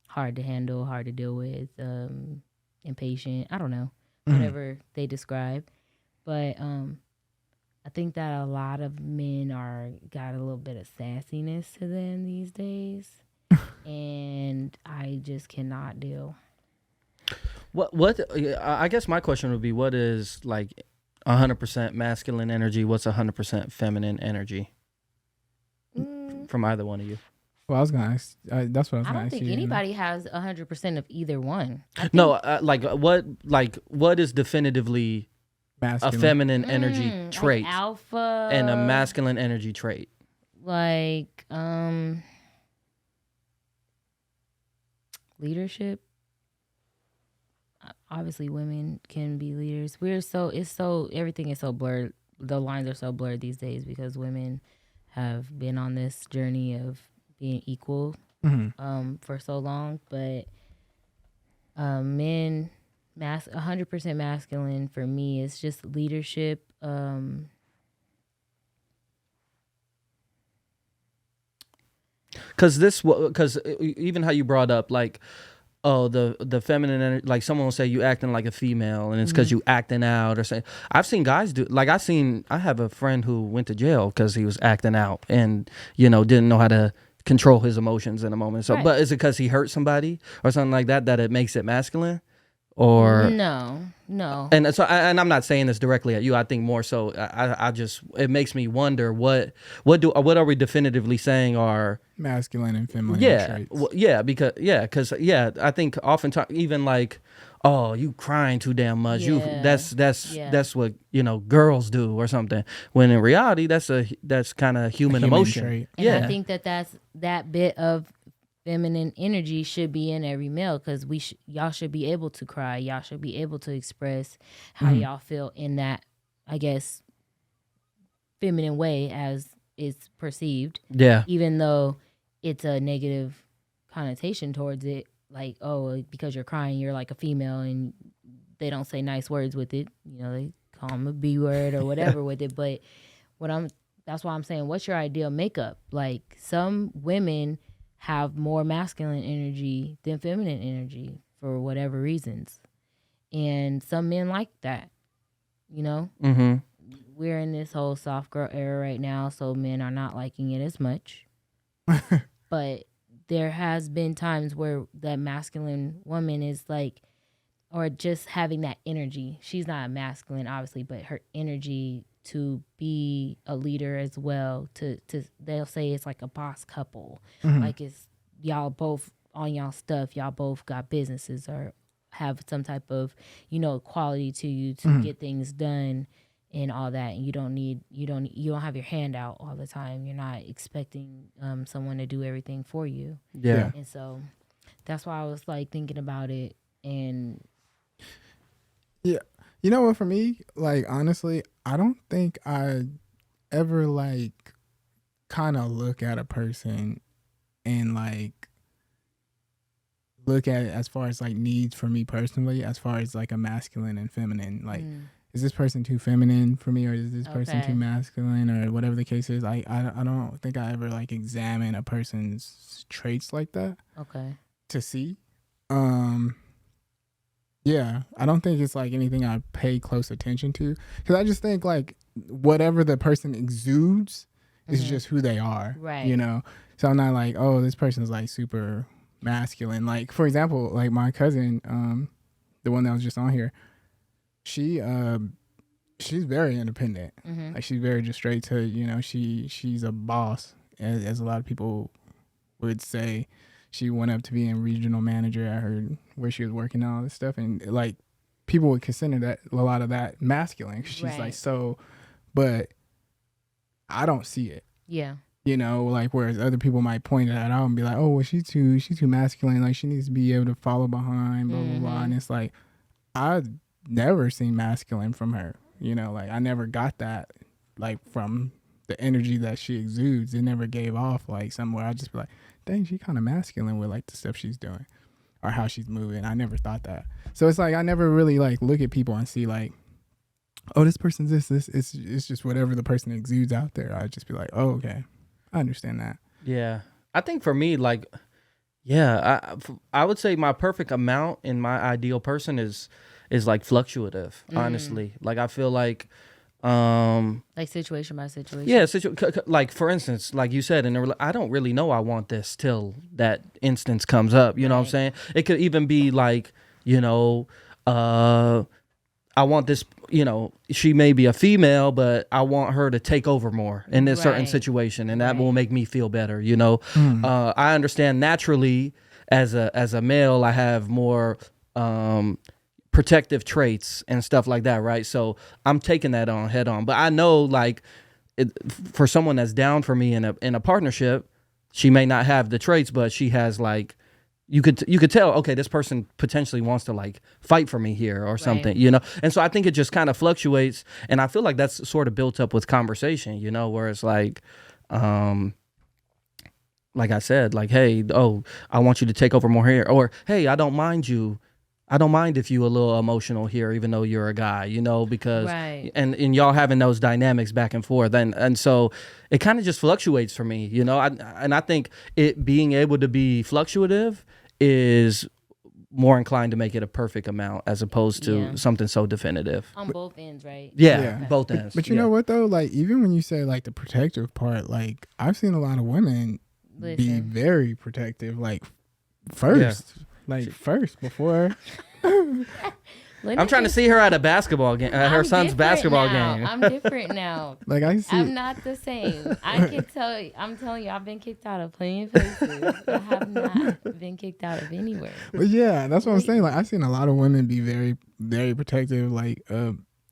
hard to handle, hard to deal with, impatient. I don't know, whatever they describe. But I think that a lot of men got a little bit of sassiness to them these days, and I just cannot deal. What? I guess my question would be, what is like 100% masculine energy? What's 100% feminine energy? From either one of you. Well, I was gonna ask. That's what I was I gonna don't ask think you. anybody has 100% of either one. No, what is definitively masculine. a feminine energy trait like alpha and a masculine energy trait? Like leadership. Obviously, women can be leaders. Everything is so blurred. The lines are so blurred these days because women have been on this journey of being equal for so long. But men, 100% masculine for me is just leadership. Because even how you brought up like, oh, the feminine energy, like someone will say you acting like a female and it's because you acting out or say. I've seen guys do, like I have a friend who went to jail because he was acting out and didn't know how to control his emotions in a moment. So, But is it because he hurt somebody or something like that it makes it masculine? Or no. And so, and I'm not saying this directly at you. I think more so, I just, it makes me wonder what are we definitively saying are masculine and feminine traits? Because I think oftentimes even like, oh, you crying too damn much. That's what girls do or something. When in reality, that's kind of human emotion. Trait. And I think that bit of feminine energy should be in every male because y'all should be able to cry. Y'all should be able to express how y'all feel in that, I guess, feminine way as it's perceived. Yeah. Even though it's a negative connotation towards it, like, oh, because you're crying, you're like a female, and they don't say nice words with it. They call them a B word or whatever with it. But that's why I'm saying, what's your ideal makeup? Like, some women have more masculine energy than feminine energy for whatever reasons. And some men like that, Mm-hmm. We're in this whole soft girl era right now, so men are not liking it as much. But there has been times where that masculine woman is like, or just having that energy. She's not masculine, obviously, but her energy to be a leader as well. To they'll say it's like a boss couple, like it's y'all both on y'all stuff. Y'all both got businesses or have some type of quality to you to get things done and all that. And you don't have your hand out all the time. You're not expecting someone to do everything for you. Yeah. And so that's why I was like thinking about it. And yeah, you know what? For me, like honestly, I don't think I ever like kind of look at a person and like look at it as far as like needs for me personally, as far as like a masculine and feminine. Like, is this person too feminine for me, or is this person too masculine, or whatever the case is? I don't think I ever like examine a person's traits like that. Okay. To see. Yeah, I don't think it's like anything I pay close attention to, because I just think like whatever the person exudes is just who they are, right? So I'm not like, oh, this person's like super masculine. Like, for example, like my cousin, the one that was just on here, she's very independent. Like, she's very just straight to, she's a boss, as a lot of people would say. She went up to being regional manager at where she was working and all this stuff. And like, people would consider that a lot of that masculine, 'cause she's like, so, but I don't see it. Yeah. Like, whereas other people might point that out and be like, oh, well, she's too masculine. Like, she needs to be able to follow behind, blah, blah, blah. And it's like, I've never seen masculine from her, like I never got that, like, from the energy that she exudes. It never gave off like somewhere. I just be like, dang, she kind of masculine with like the stuff she's doing. or how she's moving. I never thought that. So it's like I never really like look at people and see like, oh, this person's this. It's just whatever the person exudes out there. I'd just be like, oh, okay, I understand that. Yeah, I think for me, like, yeah, I would say my perfect amount in my ideal person is like fluctuative. Honestly, like I feel like. Like situation by situation. Yeah, like for instance, like you said, I don't really know I want this till that instance comes up. You know what I'm saying? It could even be like, you know, I want this. You know, she may be a female, but I want her to take over more in this certain situation, and that will make me feel better. You know, I understand naturally as a male, I have more protective traits and stuff like that, right? So I'm taking that on head on. But I know, like, for someone that's down for me in a partnership, she may not have the traits, but she has like, you could tell, okay, this person potentially wants to like fight for me here or something, you know? And so I think it just kind of fluctuates. And I feel like that's sort of built up with conversation, you know, where it's like I said, like, hey, oh, I want you to take over more here. Or, hey, I don't mind if you a little emotional here, even though you're a guy, you know, because and y'all having those dynamics back and forth, and so it kind of just fluctuates for me, you know. I think it being able to be fluctuative is more inclined to make it a perfect amount as opposed to something so definitive on both ends, right? Yeah. Both ends. But you know what though, like even when you say like the protective part, like I've seen a lot of women be very protective, like first. Like first before. I'm trying to see her at a basketball game, at her son's basketball game. I'm different now. Like I see. I'm not the same. I can tell you. I'm telling you, I've been kicked out of plenty of places. I have not been kicked out of anywhere. But yeah, that's what I'm saying. Like I've seen a lot of women be very, very protective. Like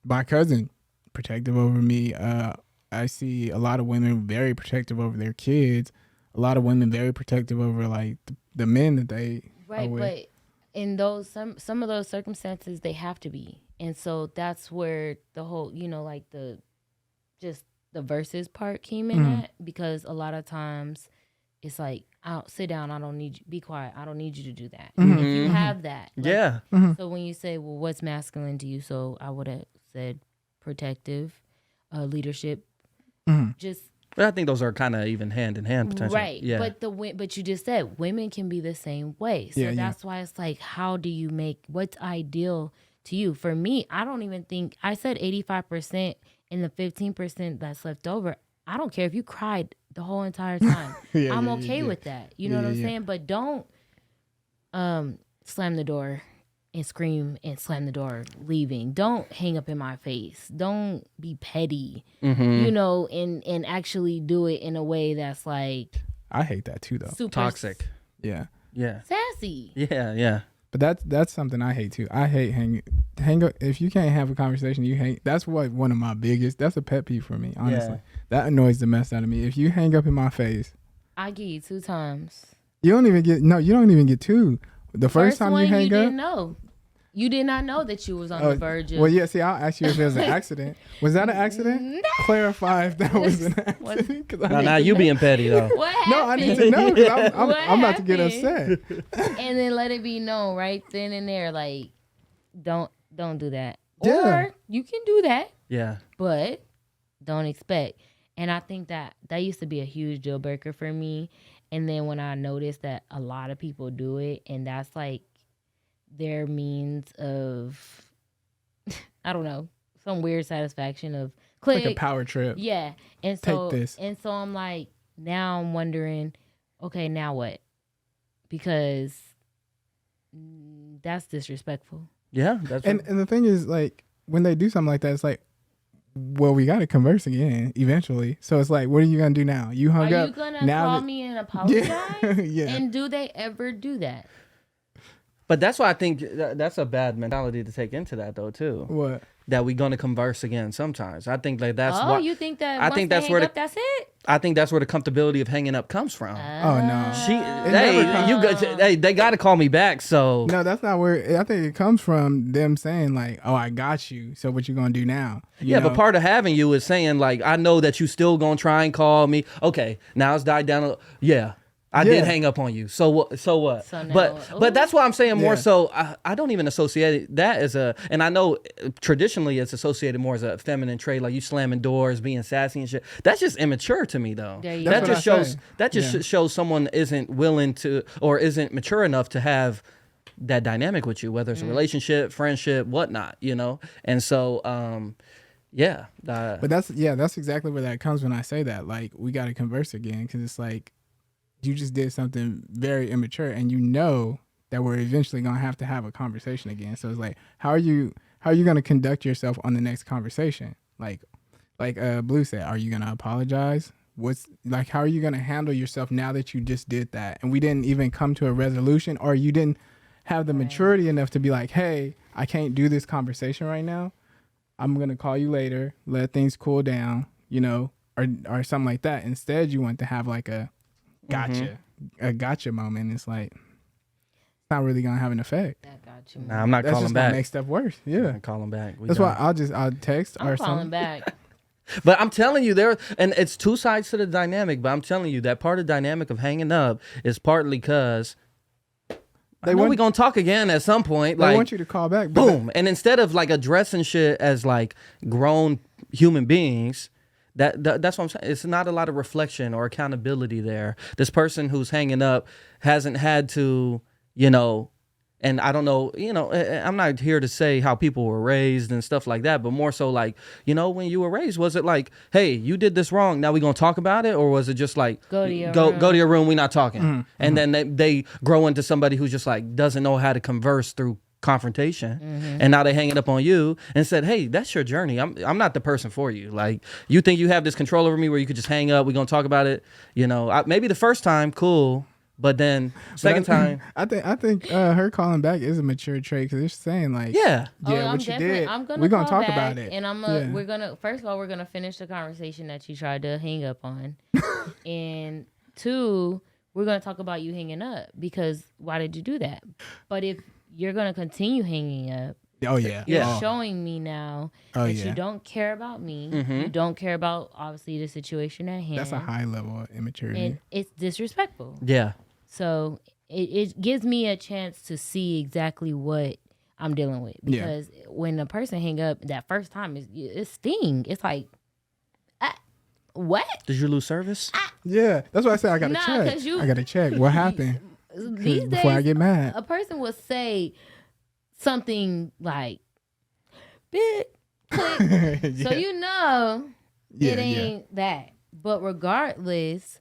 my cousin, protective over me. I see a lot of women very protective over their kids. A lot of women very protective over like the men that they. Right, but in those some of those circumstances they have to be, and so that's where the whole, you know, like the versus part came in at, because a lot of times it's like, I'll sit down, I don't need you, be quiet, I don't need you to do that. If you have that, like, so when you say, well, what's masculine to you? So I would have said protective, leadership, just. But I think those are kind of even hand in hand potentially. Right. Yeah. But you just said women can be the same way. So that's why it's like, how do you make what's ideal to you? For me, I don't even think I said 85% and the 15% that's left over. I don't care if you cried the whole entire time. I'm okay with that. You know what I'm saying? But don't slam the door and scream and slam the door leaving. Don't hang up in my face. Don't be petty, you know, and actually do it in a way that's like, I hate that too though. Super toxic. Yeah. Sassy. Yeah. But that's something I hate too. I hate hang up. If you can't have a conversation, you hang. That's what one of my biggest. That's a pet peeve for me. Honestly, that annoys the mess out of me. If you hang up in my face, I give you 2 times. You don't even get 2. The first time you hang up, didn't know. You did not know that you was on the verge of. Well, yeah. See, I'll ask you if it was an accident. Was that an accident? No. Clarify if that was an accident. Now you being petty though. What happened? No, I need to know because I'm about to get upset. And then let it be known right then and there, like, don't do that. Yeah. Or you can do that. Yeah. But don't expect. And I think that used to be a huge deal breaker for me. And then when I noticed that a lot of people do it, and that's like their means of, I don't know, some weird satisfaction of click. Like a power trip. Yeah. And so, take this. And so I'm like, now I'm wondering, okay, now what? Because that's disrespectful. Yeah. That's and the thing is, like, when they do something like that, it's like, well, we got to converse again eventually. So it's like, what are you going to do now? You hung up. Are you going to call me and apologize? Yeah. And do they ever do that? But that's why I think that's a bad mentality to take into that though too. What? That we're gonna converse again sometimes. I think like that's why. You think that? I think that's where that's it. I think that's where the comfortability of hanging up comes from. Oh no. They got to call me back. So no, that's not where. I think it comes from them saying like, "Oh, I got you. So what you gonna do now?" You know? But part of having you is saying like, "I know that you still gonna try and call me." Okay, now it's died down. Yeah. I did hang up on you. So what? So what? So now, but that's why I'm saying more Yeah. so. I don't even associate that as a. And I know traditionally it's associated more as a feminine trait, like you slamming doors, being sassy and shit. That's just immature to me, though. There you That go. just That's what I shows. say. That just Yeah. shows someone isn't willing to or isn't mature enough to have that dynamic with you, whether it's a relationship, friendship, whatnot. You know. And so, yeah. But that's exactly where that comes when I say that. Like, we got to converse again, because it's like you just did something very immature, and you know that we're eventually gonna have to have a conversation again. So it's like, how are you gonna conduct yourself on the next conversation? Like Blue said, are you gonna apologize? How are you gonna handle yourself now that you just did that, and we didn't even come to a resolution, or you didn't have the maturity enough to be like, hey, I can't do this conversation right now. I'm gonna call you later, let things cool down, you know, or something like that. Instead, you want to have like a gotcha moment. It's like, it's not really gonna have an effect. That got you. Nah, I'm not That's calling just gonna back. make stuff worse. I'm Yeah, gonna call him back. that's why I'll text I'm or calling something. back. But I'm telling you, and it's two sides to the dynamic. But I'm telling you that part of the dynamic of hanging up is partly because I know we're gonna talk again at some point. They Like, want you to call back. But boom, and instead of like addressing shit as like grown human beings. That's what I'm saying. It's not a lot of reflection or accountability there. This person who's hanging up hasn't had to, you know, and I don't know, you know, I'm not here to say how people were raised and stuff like that, but more so like, you know, when you were raised, was it like, hey, you did this wrong, now we gonna talk about it? Or was it just like, Go to your go room. to your room, we not talking? Mm-hmm. And then they grow into somebody who's just like, doesn't know how to converse through confrontation, and now they hang it up on you and said, hey, that's your journey. I'm not the person for you. Like, you think you have this control over me where you could just hang up, we're gonna talk about it, you know. Maybe the first time cool, but then second time I think her calling back is a mature trait, because it's saying like, yeah I'm what you did, gonna we're gonna call talk back, about it, and we're gonna first of all, we're gonna finish the conversation that you tried to hang up on, and two, we're gonna talk about you hanging up, because why did you do that? But if you're gonna continue hanging up, Oh yeah, you're Oh. showing me now Oh, that yeah. you don't care about me. Mm-hmm. You don't care about obviously the situation at hand. That's a high level of immaturity. and it's disrespectful. yeah So it gives me a chance to see exactly what I'm dealing with, Yeah. because when a person hang up that first time, it sting. It's like, what? did you lose service? Yeah, that's why I said I gotta Nah, check. 'cause you- I gotta check what happened These before I days, get mad. a person will say something like, "Big click," Yeah. so you know Yeah, it ain't that. But regardless,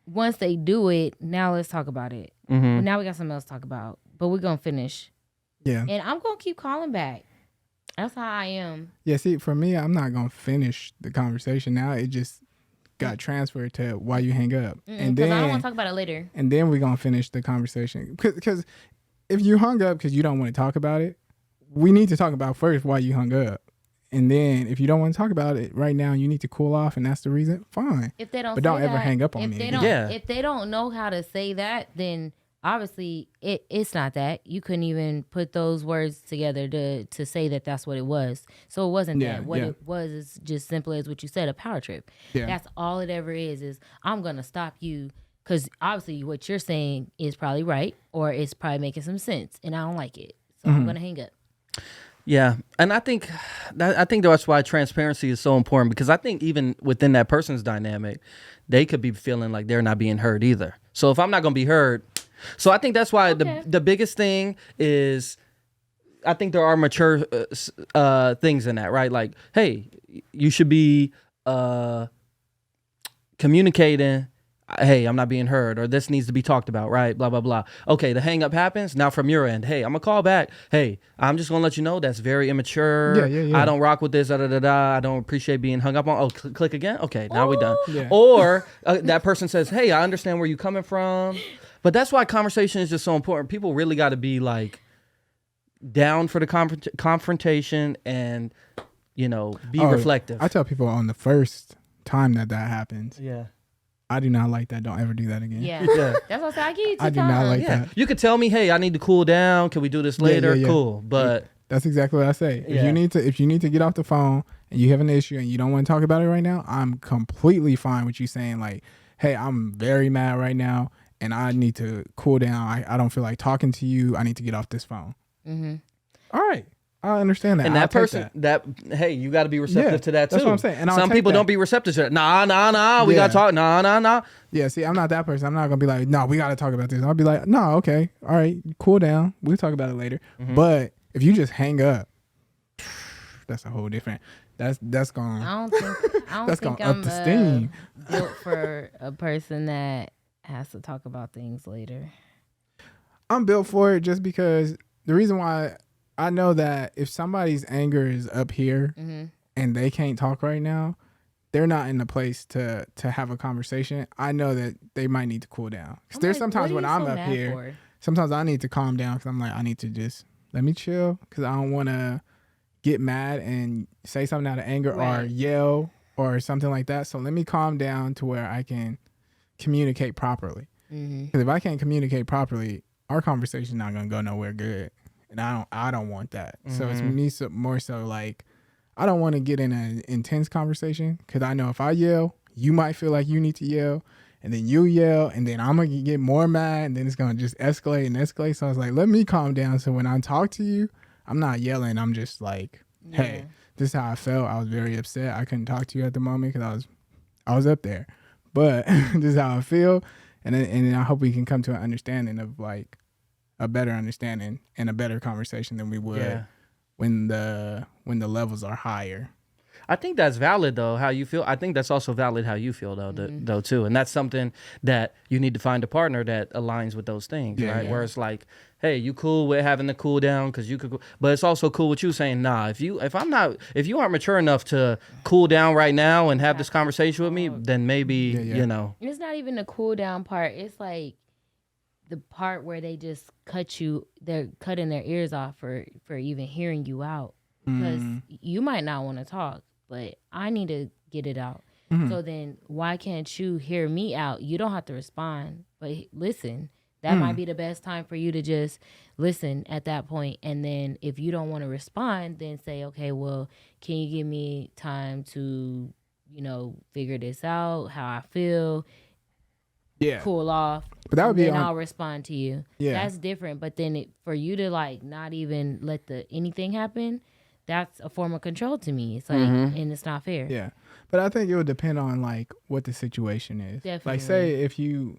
once they do it, now let's talk about it. Mm-hmm. But now we got something else to talk about. But we're gonna finish, Yeah. and I'm gonna keep calling back. That's how I am. Yeah, see, for me, I'm not gonna finish the conversation now. It just got transferred to why you hang up, and Because I don't want then to talk about it later. we're gonna finish the conversation. Because if you hung up because you don't want to talk about it, we need to talk about first why you hung up, and then if you don't want to talk about it right now, you need to cool off, and that's the reason. Fine. If they don't, But don't say ever that, hang up on if me They again. don't, Yeah. If they don't know how to say that, then obviously it's not that. You couldn't even put those words together to say that that's what it was. So it wasn't Yeah, that. What yeah. it was is just simply as what you said, a power trip. Yeah. That's all it ever is I'm gonna stop you, because obviously what you're saying is probably right, or it's probably making some sense, and I don't like it, so Mm-hmm. I'm gonna hang up. Yeah, and I think that's why transparency is so important, because I think even within that person's dynamic, they could be feeling like they're not being heard either. So if I'm not going to be heard, so I think that's why Okay. the biggest thing is, I think there are mature things in that, right? Like, hey, you should be communicating. Hey, I'm not being heard, or this needs to be talked about, right? Blah, blah, blah. Okay, the hang up happens. Now from your end, hey, I'm going to call back. Hey, I'm just going to let you know that's very immature. Yeah. I don't rock with this. I don't appreciate being hung up on. Oh, click again? Okay, now we're done. Yeah. Or that person says, hey, I understand where you're coming from. But that's why conversation is just so important. People really got to be like down for the confrontation and, you know, be reflective. I tell people on the first time that happens, Yeah. I do not like that. Don't ever do that again. Yeah, Yeah. that's what I said. I give you 2 I do times. not like Yeah, that. you could tell me, hey, I need to cool down. Can we do this later? yeah. Cool, but That's exactly what I say. If Yeah. you need to get off the phone and you have an issue and you don't want to talk about it right now, I'm completely fine with you saying like, "Hey, I'm very mad right now, and I need to cool down. I don't feel like talking to you. I need to get off this phone. Mm-hmm. All right. I understand that. And that person, hey, you got to be receptive to that too. That's what I'm saying. And some people don't be receptive to that. Nah, we got to talk. Nah. Yeah, see, I'm not that person. I'm not going to be like, no, we got to talk about this. I'll be like, no, okay. All right, cool down. We'll talk about it later. Mm-hmm. But if you just hang up, that's a whole different, that's going. I don't think I'm built for a person that has to talk about things later. I'm built for it just because the reason why I know that if somebody's anger is up here and they can't talk right now, they're not in the place to have a conversation. I know that they might need to cool down. Because there's sometimes when I'm up here, sometimes I need to calm down because I'm like, I need to just let me chill because I don't want to get mad and say something out of anger or yell or something like that. So let me calm down to where I can communicate properly. Because if I can't communicate properly, our conversation's not going to go nowhere good. And I don't want that. So it's me more so like, I don't want to get in an intense conversation because I know if I yell, you might feel like you need to yell, and then you yell, and then I'm going to get more mad, and then it's going to just escalate and escalate. So I was like, let me calm down. So when I talk to you, I'm not yelling. I'm just like, hey, this is how I felt. I was very upset. I couldn't talk to you at the moment because I was up there. But this is how I feel. And then I hope we can come to an understanding of like, a better understanding and a better conversation than we would when the levels are higher. I think that's valid though, how you feel. I think that's also valid how you feel though too. And that's something that you need to find a partner that aligns with those things, right? Where it's like, hey, you cool with having to cool down because you could, but it's also cool with you saying, nah, if you aren't mature enough to cool down right now and have this conversation with me, then maybe, you know. It's not even the cool down part. It's like the part where they just they're cutting their ears off for even hearing you out. Because you might not want to talk, but I need to get it out. So then why can't you hear me out? You don't have to respond, but listen. That might be the best time for you to just listen at that point. And then if you don't want to respond, then say, okay, well, can you give me time to, figure this out, how I feel, cool off. But that would be I'll respond to you. Yeah. That's different. But then for you to like not even let anything happen, that's a form of control to me. It's like, and it's not fair. Yeah. But I think it would depend on like what the situation is. Definitely. Like say if you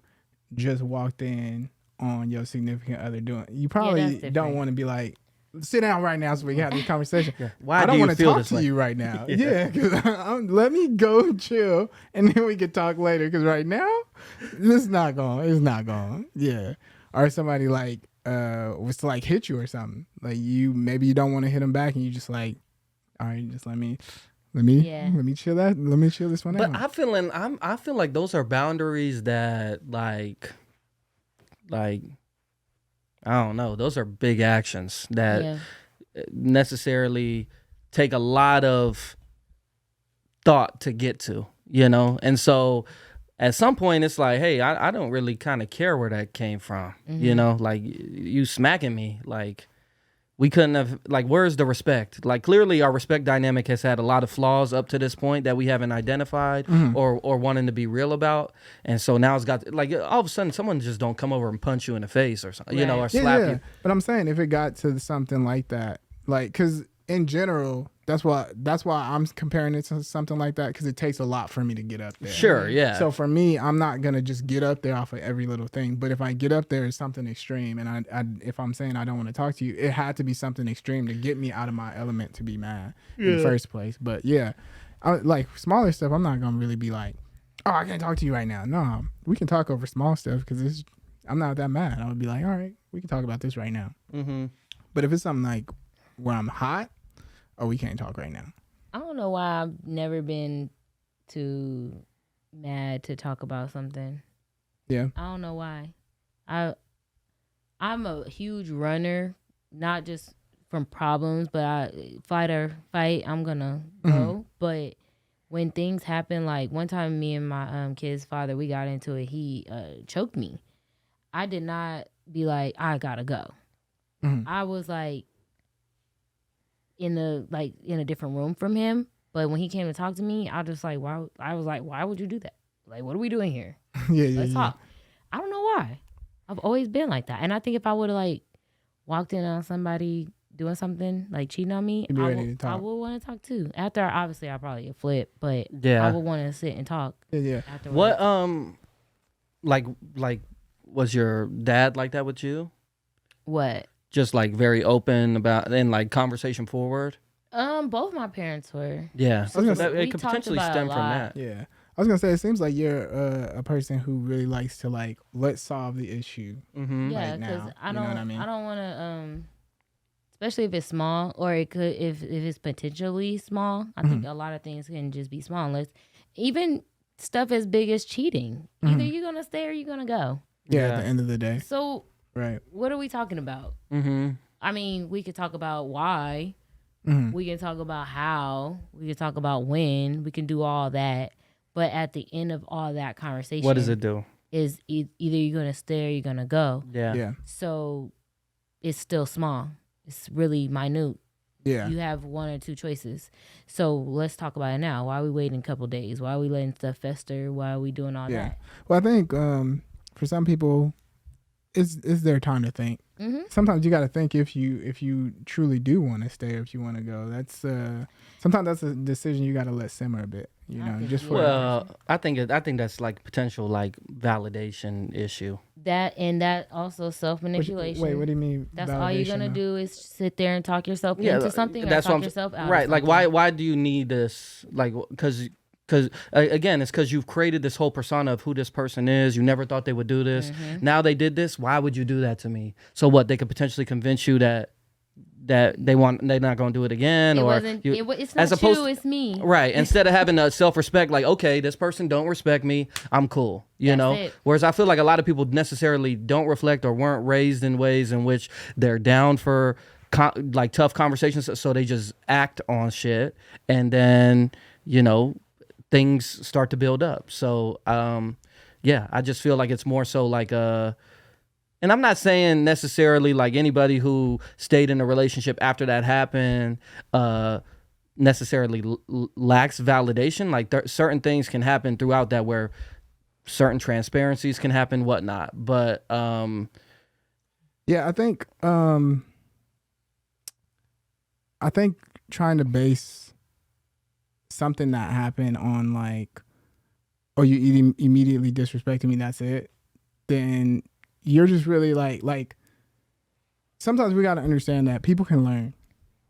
just walked in on your significant other doing, you probably don't want to be like, sit down right now so we can have this conversation. Why I don't want to talk to way? you right now. Because let me go chill and then we can talk later. Because right now, it's not going. Yeah. Or somebody like was to like hit you or something. Like maybe you don't want to hit them back and you just like, all right, just let me chill that. Let me chill this one out. But I feel like those are boundaries that like I don't know. Those are big actions that necessarily take a lot of thought to get to, And so at some point it's like, hey, I don't really kind of care where that came from, Like you smacking me, like we couldn't have, like, where's the respect? Like clearly our respect dynamic has had a lot of flaws up to this point that we haven't identified or wanting to be real about. And so now it's got, like, all of a sudden someone just don't come over and punch you in the face or something, or slap you. But I'm saying if it got to something like that, like, because in general, that's why I'm comparing it to something like that, because it takes a lot for me to get up there. Sure, yeah. So for me, I'm not gonna just get up there off of every little thing. But if I get up there, it's something extreme, and if I'm saying I don't want to talk to you, it had to be something extreme to get me out of my element to be mad in the first place. But like smaller stuff, I'm not gonna really be like, oh, I can't talk to you right now. No, we can talk over small stuff because I'm not that mad. I would be like, all right, we can talk about this right now. But if it's something like where I'm hot, oh, we can't talk right now. I don't know why I've never been too mad to talk about something. Yeah. I don't know why. I'm a huge runner, not just from problems, but fight, I'm gonna go. But when things happen, like one time me and my kid's father, we got into it, he choked me. I did not be like, I gotta go. I was like, in a different room from him, but when he came to talk to me, why would you do that? Like, what are we doing here? Let's talk. I don't know why. I've always been like that. And I think if I would have like walked in on somebody doing something like cheating on me, I would want to talk too. After obviously I probably get flipped, but I would want to sit and talk. Yeah. Afterwards. What like was your dad like that with you? What? Just like very open about and like conversation forward. Both my parents were. Yeah, so it could potentially stem from that. Yeah, I was gonna say it seems like you're a person who really likes to like let's solve the issue. Mm-hmm. Yeah, because I don't want to especially if it's small or it could if it's potentially small. I think a lot of things can just be small. Unless even stuff as big as cheating. Either you're gonna stay or you're gonna go. Yeah, at the end of the day. So right, what are we talking about? I mean, we could talk about why. We can talk about how. We can talk about when. We can do all that. But at the end of all that conversation, what does it do? Is either you're gonna stay or you're gonna go. Yeah. So it's still small. It's really minute. Yeah. You have one or two choices. So let's talk about it now. Why are we waiting a couple days? Why are we letting stuff fester? Why are we doing all that? Well, I think for some people, it's their time to think. Sometimes you got to think if you truly do want to stay or if you want to go. That's sometimes that's a decision you got to let simmer a bit. You know, just for I think that's like potential like validation issue. That also self manipulation. Wait, what do you mean? That's all you're gonna do is sit there and talk yourself into something, or talk yourself out. Right? Like why do you need this? Like because again, it's because you've created this whole persona of who this person is. You never thought they would do this. Now they did this. Why would you do that to me? So what? They could potentially convince you that they're not going to do it again, it's not you, it's me. Right. Instead of having a self-respect, like, okay, this person don't respect me, I'm cool. You know? It. Whereas I feel like a lot of people necessarily don't reflect or weren't raised in ways in which they're down for like tough conversations, so they just act on shit, and then things start to build up. So I just feel like it's more so like and I'm not saying necessarily like anybody who stayed in a relationship after that happened necessarily lacks validation. Like certain things can happen throughout that where certain transparencies can happen, whatnot. But I think trying to base something that happened on like, oh, you immediately disrespected me, that's it, then you're just really like sometimes we got to understand that people can learn.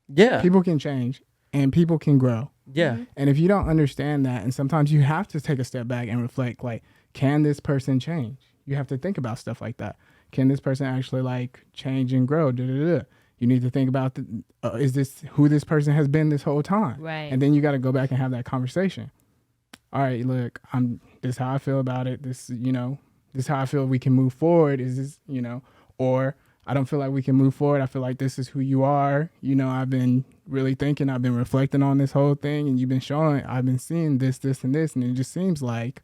Yeah. People can change and people can grow. Yeah. And if you don't understand that, and sometimes you have to take a step back and reflect, like, can this person change? You have to think about stuff like that. Can this person actually like change and grow? You need to think about is this who this person has been this whole time? Right. And then you got to go back and have that conversation. All right, look, this is how I feel about it. This is how I feel we can move forward. Is this, or I don't feel like we can move forward. I feel like this is who you are. I've been really thinking, I've been reflecting on this whole thing, and you've been showing, I've been seeing this, and this, and it just seems like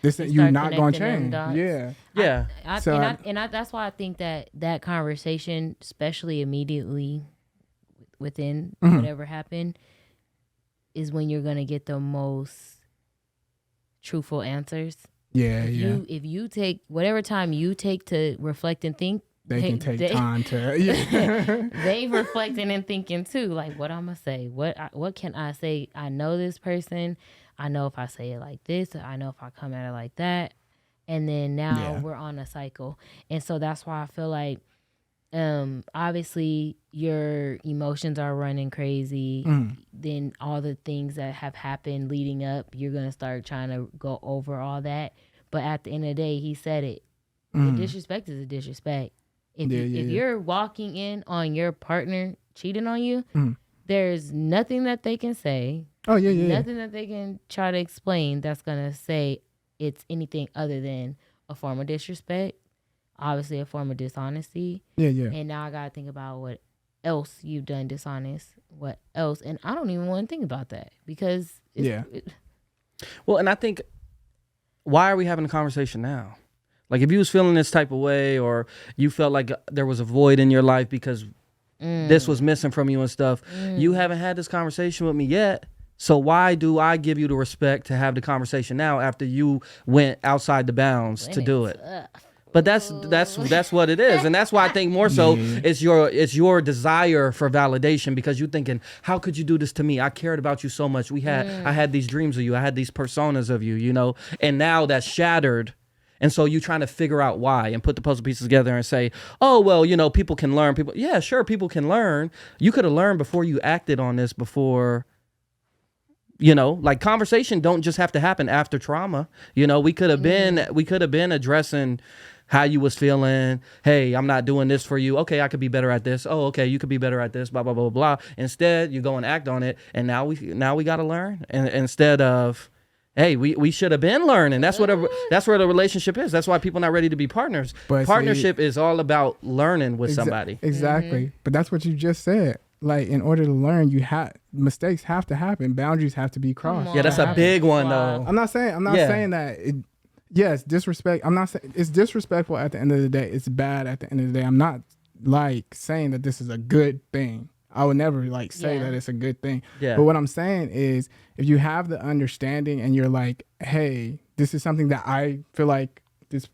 you're not going to change. Yeah. Yeah. That's why I think that conversation, especially immediately within whatever happened, is when you're going to get the most truthful answers. Yeah, if you take whatever time you take to reflect and think, they can take time to. They reflecting and thinking too. Like, what I'm gonna say? What can I say? I know this person. I know if I say it like this. I know if I come at it like that. And then now we're on a cycle. And so that's why I feel like, obviously your emotions are running crazy. Then all the things that have happened leading up, you're gonna start trying to go over all that. But at the end of the day, he said it. The disrespect is a disrespect. If you're walking in on your partner cheating on you, there's nothing that they can say. Nothing that they can try to explain that's gonna say it's anything other than a form of disrespect. Obviously a form of dishonesty. And now I gotta think about what else you've done dishonest. What else? And I don't even want to think about that because well, and I think, why are we having a conversation now? Like, if you was feeling this type of way, or you felt like there was a void in your life because this was missing from you and stuff, you haven't had this conversation with me yet. So why do I give you the respect to have the conversation now after you went outside the bounds to do it? But that's what it is, and that's why I think more so it's your desire for validation, because you're thinking, how could you do this to me? I cared about you so much. I had these dreams of you. I had these personas of you, you know, and now that's shattered. And so you're trying to figure out why and put the puzzle pieces together and say, oh, well, you know, people can learn. Yeah, sure, people can learn. You could have learned before you acted on this before. You know, like conversation don't just have to happen after trauma. You know, we could have been addressing how you was feeling. Hey, I'm not doing this for you. Okay, I could be better at this. Oh, okay, you could be better at this. Blah blah blah blah. Instead, you go and act on it, and now we got to learn. And instead of, hey, we should have been learning. That's where the relationship is. That's why people not ready to be partners. But partnership is all about learning with somebody. Exactly. But that's what you just said. Like, in order to learn, mistakes have to happen. Boundaries have to be crossed. Yeah, that's a big one, though. I'm not saying that. Yes, disrespect. I'm not saying it's disrespectful at the end of the day. It's bad at the end of the day. I'm not like saying that this is a good thing. I would never like say that it's a good thing. Yeah. But what I'm saying is, if you have the understanding and you're like, hey, this is something that I feel like this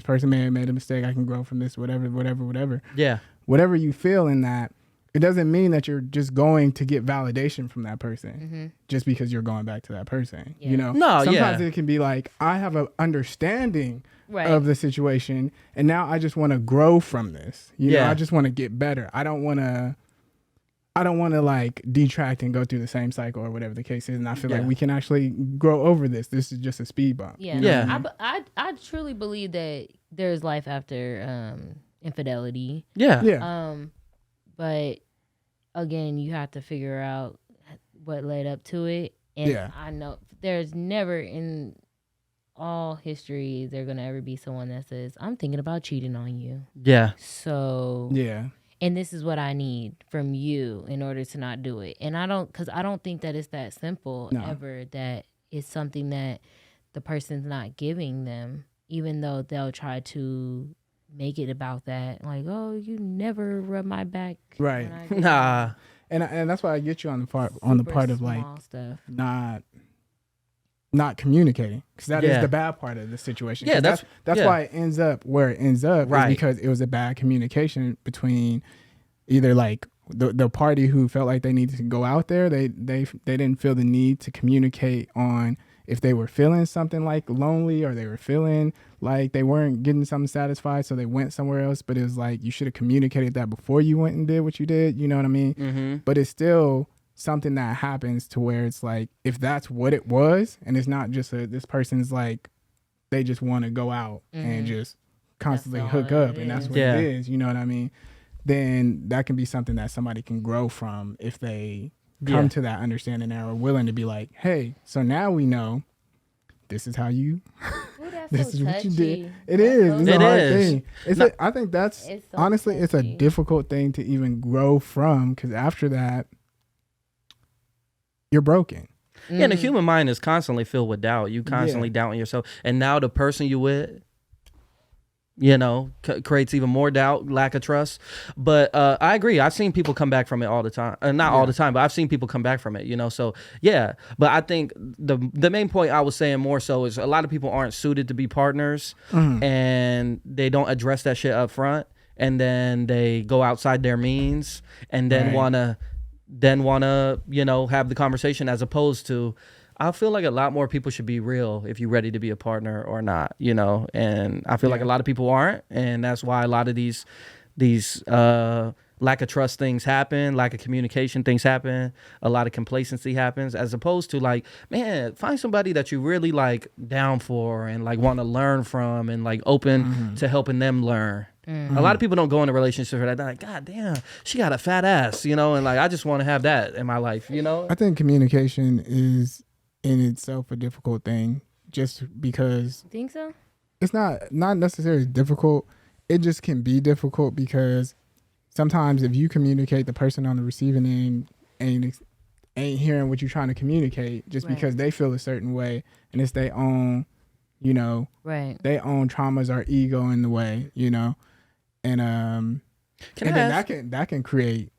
person may have made a mistake. I can grow from this, whatever. Yeah. Whatever you feel in that, it doesn't mean that you're just going to get validation from that person just because you're going back to that person. Yeah. You know, sometimes it can be like, I have an understanding of the situation, and now I just want to grow from this. You know, I just want to get better. I don't want to like detract and go through the same cycle or whatever the case is. And I feel like we can actually grow over this. This is just a speed bump. Yeah. You know what I mean? I truly believe that there's life after infidelity. Yeah. Yeah. But again, you have to figure out what led up to it. And I know there's never in all history there gonna ever be someone that says, I'm thinking about cheating on you. Yeah. So and this is what I need from you in order to not do it. And I don't think that it's that simple ever, that it's something that the person's not giving them, even though they'll try to make it about that, like, oh, you never rub my back, right? Nah, and that's why I get you on the part of like stuff. not communicating, because that is the bad part of the situation. Yeah, that's why it ends up where it ends up, right? Is because it was a bad communication between either like the party who felt like they needed to go out there, they didn't feel the need to communicate on if they were feeling something like lonely, or they were feeling like they weren't getting something satisfied, so they went somewhere else. But it was like, you should have communicated that before you went and did what you did. You know what I mean? Mm-hmm. But it's still something that happens to where it's like, if that's what it was, and it's not just this person's like, they just want to go out and just constantly hook up, and that's what it is. You know what I mean? Then that can be something that somebody can grow from if they come to that understanding and are willing to be like, hey, so now we know this is how you this is what you did. It is. It's a hard thing. I think that's honestly it's a difficult thing to even grow from, because after that you're broken. Yeah, the human mind is constantly filled with doubt. You constantly doubting yourself, and now the person you with, you know, creates even more doubt, lack of trust. But I agree. I've seen people come back from it all the time. Not all the time, but I've seen people come back from it, you know. So, yeah. But I think the main point I was saying more so is a lot of people aren't suited to be partners, and they don't address that shit up front. And then they go outside their means and then want to, you know, have the conversation, as opposed to, I feel like a lot more people should be real if you're ready to be a partner or not, you know. And I feel like a lot of people aren't, and that's why a lot of these lack of trust things happen, lack of communication things happen, a lot of complacency happens, as opposed to like, man, find somebody that you really like down for and like want to learn from and like open to helping them learn. A lot of people don't go in a relationship for that. They're like, God damn, she got a fat ass, you know, and like, I just want to have that in my life, you know. I think communication is in itself a difficult thing, just because. Think so? It's not necessarily difficult. It just can be difficult because sometimes if you communicate, the person on the receiving end ain't hearing what you're trying to communicate, just because they feel a certain way, and it's their own, you know, their own traumas or ego in the way, you know, and that can create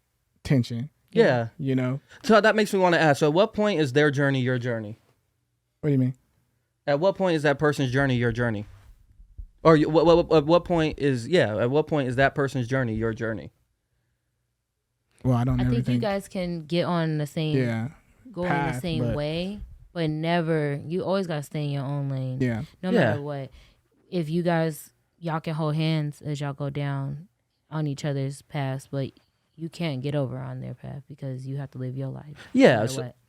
tension. Yeah, you know. So that makes me want to ask. So, at what point is their journey your journey? What do you mean? At what point is that person's journey your journey? Or at what point is that person's journey your journey? Well, I don't. I ever think you guys can get on the same, go in the path, same way, but never. You always gotta stay in your own lane. Yeah. No matter what. If y'all can hold hands as y'all go down on each other's paths, but you can't get over on their path because you have to live your life. Yeah.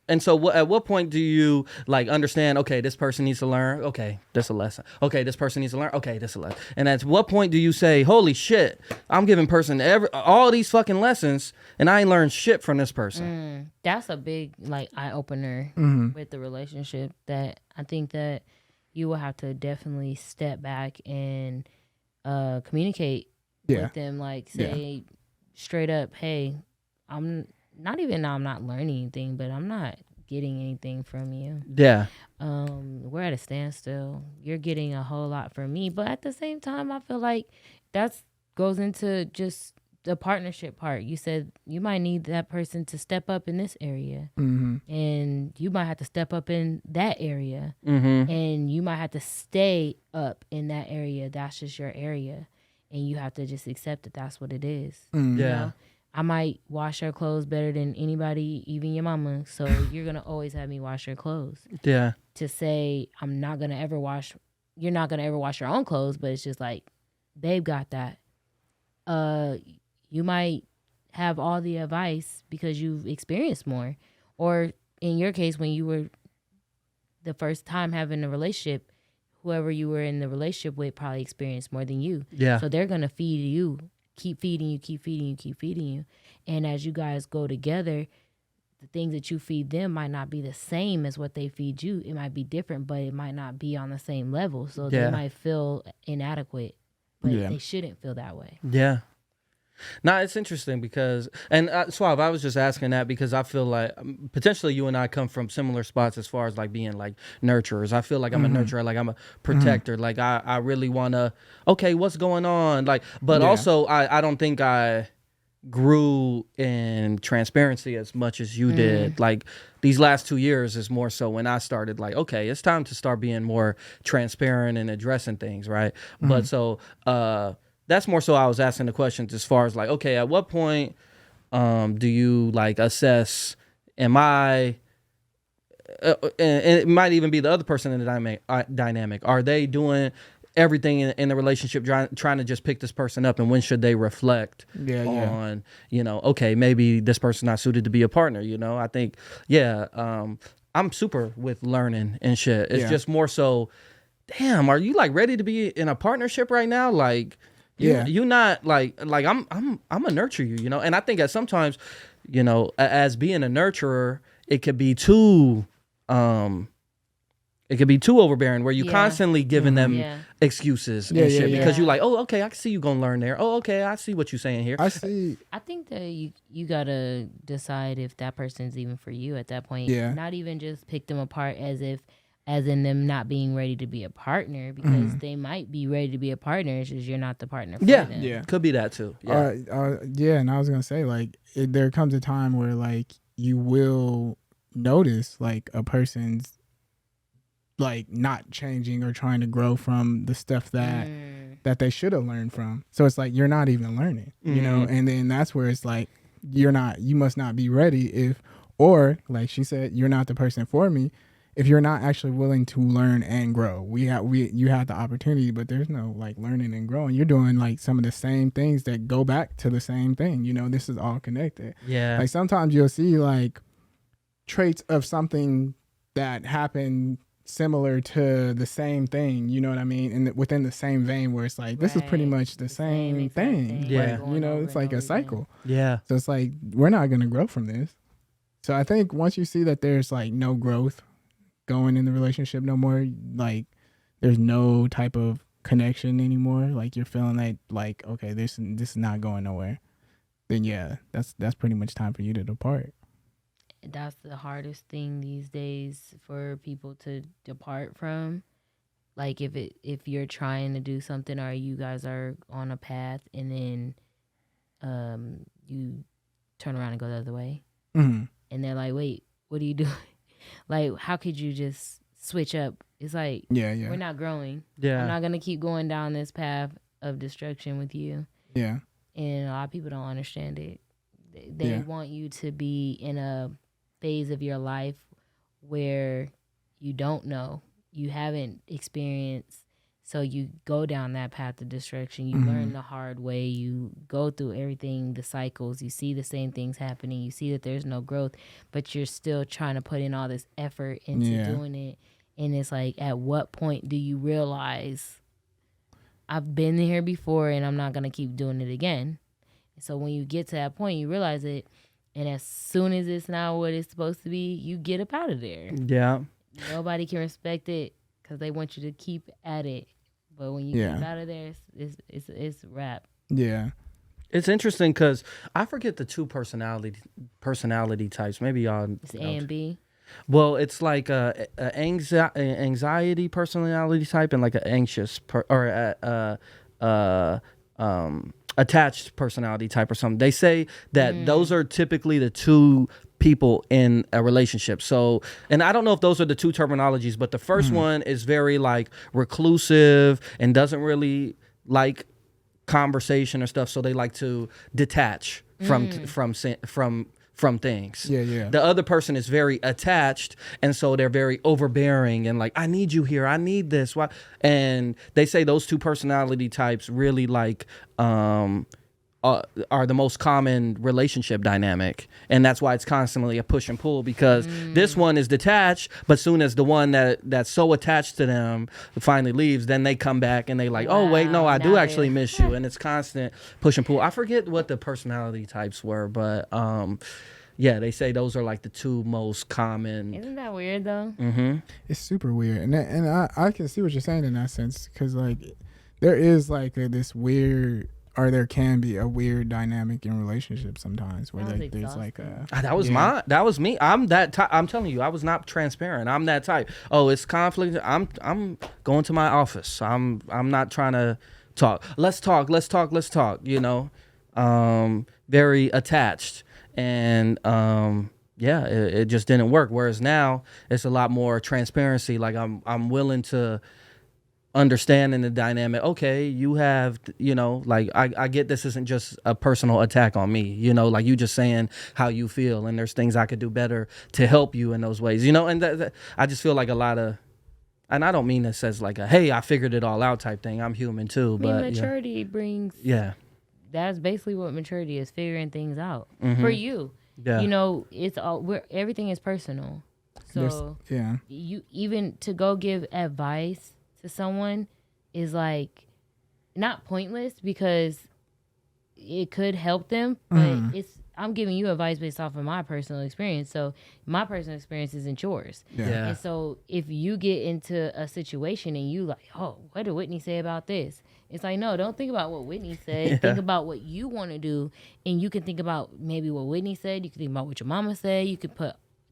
And so at what point do you like understand, okay, this person needs to learn. Okay, that's a lesson. Okay, this person needs to learn. Okay, that's a lesson. And at what point do you say, holy shit, I'm giving person all these fucking lessons and I ain't learned shit from this person. That's a big like eye opener with the relationship that I think that you will have to definitely step back and communicate with them. Like say straight up, hey, I'm not learning anything, but I'm not getting anything from you. Yeah. We're at a standstill. You're getting a whole lot from me, but at the same time, I feel like that goes into just the partnership part. You said you might need that person to step up in this area, and you might have to step up in that area, and you might have to stay up in that area. That's just your area, and you have to just accept that that's what it is. You know? I might wash her clothes better than anybody, even your mama. So you're going to always have me wash her clothes. Yeah. To say you're not going to ever wash your own clothes, but it's just like, babe got that. You might have all the advice because you've experienced more. Or in your case, when you were the first time having a relationship, whoever you were in the relationship with probably experienced more than you. Yeah. So they're going to feed you. Keep feeding you. And as you guys go together, the things that you feed them might not be the same as what they feed you. It might be different, but it might not be on the same level. So they might feel inadequate, but they shouldn't feel that way. Yeah. No, it's interesting because, and Suave, I was just asking that because I feel like potentially you and I come from similar spots as far as like being like nurturers. I feel like I'm a nurturer, like I'm a protector. Like I really want to, okay, what's going on? Like, but also I don't think I grew in transparency as much as you did. Like these last 2 years is more so when I started like, okay, it's time to start being more transparent and addressing things. Right. But so, that's more so I was asking the questions as far as like, okay, at what point do you like assess, am I, and it might even be the other person in the dynamic. Are they doing everything in the relationship trying to just pick this person up, and when should they reflect on, okay, maybe this person's not suited to be a partner, I think, I'm super with learning and shit. It's just more so, damn, are you like ready to be in a partnership right now? Like, you not like I'm a nurture you, and I think that sometimes, as being a nurturer, it could be too overbearing where you constantly giving them excuses and shit because you like, oh, okay, I can see you gonna learn there. Oh, okay, I see what you're saying here. I see. I think that you gotta decide if that person's even for you at that point. Not even just pick them apart as in them not being ready to be a partner, because they might be ready to be a partner. It's just you're not the partner for them. Yeah, could be that too. And I was gonna say, like, there comes a time where like you will notice like a person's like not changing or trying to grow from the stuff that they should have learned from. So it's like you're not even learning, and then that's where it's like you must not be ready or like she said, you're not the person for me. If you're not actually willing to learn and grow, you have the opportunity, but there's no like learning and growing. You're doing like some of the same things that go back to the same thing. This is all connected. Yeah. Like sometimes you'll see like traits of something that happened similar to the same thing. You know what I mean? And within the same vein where it's like, this is pretty much the same thing. Yeah. Like, it's like a cycle. Yeah. So it's like, we're not going to grow from this. So I think once you see that there's like no growth going in the relationship no more, like there's no type of connection anymore, like you're feeling that like, okay, this is not going nowhere, then that's pretty much time for you to depart. That's the hardest thing these days for people to depart from. Like if you're trying to do something or you guys are on a path and then you turn around and go the other way, and they're like, wait, what are you doing? Like, how could you just switch up. It's like, Yeah. we're not growing. Yeah. I'm not going to keep going down this path of destruction with you. Yeah. And a lot of people don't understand it. They want you to be in a phase of your life where you don't know, you haven't experienced, so you go down that path of destruction. You learn the hard way. You go through everything, the cycles. You see the same things happening. You see that there's no growth, but you're still trying to put in all this effort into doing it. And it's like, at what point do you realize I've been here before and I'm not going to keep doing it again? So when you get to that point, you realize it. And as soon as it's not what it's supposed to be, you get up out of there. Yeah. Nobody can respect it because they want you to keep at it. But when you get out of there, it's rap. Yeah. It's interesting because I forget the two personality types. Maybe y'all It's A and B. Well, it's like a anxiety personality type and like an anxious attached personality type or something. They say that those are typically the two people in a relationship. So, and I don't know if those are the two terminologies, but the first one is very like reclusive and doesn't really like conversation or stuff. So they like to detach from things. Yeah. The other person is very attached, and so they're very overbearing and like, I need you here, I need this. Why? And they say those two personality types really like are the most common relationship dynamic, and that's why it's constantly a push and pull, because this one is detached, but soon as the one that's so attached to them finally leaves, then they come back and they like, oh wait, no, I do actually miss you, and it's constant push and pull. I forget what the personality types were, but yeah, they say those are like the two most common. Isn't that weird though? It's super weird, and I can see what you're saying in that sense, because like there is like this weird, or there can be a weird dynamic in relationships sometimes where there's like a that was me. I'm that type. I'm telling you, I was not transparent. I'm that type. Oh, it's conflict. I'm going to my office. I'm not trying to talk. Let's talk. You know, very attached, and yeah, it just didn't work. Whereas now it's a lot more transparency. Like I'm willing to understanding the dynamic. Okay, you have, you know, like I get this isn't just a personal attack on me, you know, like you just saying how you feel, and there's things I could do better to help you in those ways, you know. And I just feel like a lot of, and I don't mean this as like a hey, I figured it all out type thing. I'm human too. But maturity brings. Yeah, that's basically what maturity is, figuring things out for you. Yeah, you know, it's all everything is personal. So you even to go give advice to someone is like not pointless, because it could help them, but I'm giving you advice based off of my personal experience. So my personal experience isn't yours. Yeah. And so if you get into a situation and you like, oh, what did Whitney say about this? It's like, no, don't think about what Whitney said. Yeah. Think about what you want to do. And you can think about maybe what Whitney said. You can think about what your mama said. You could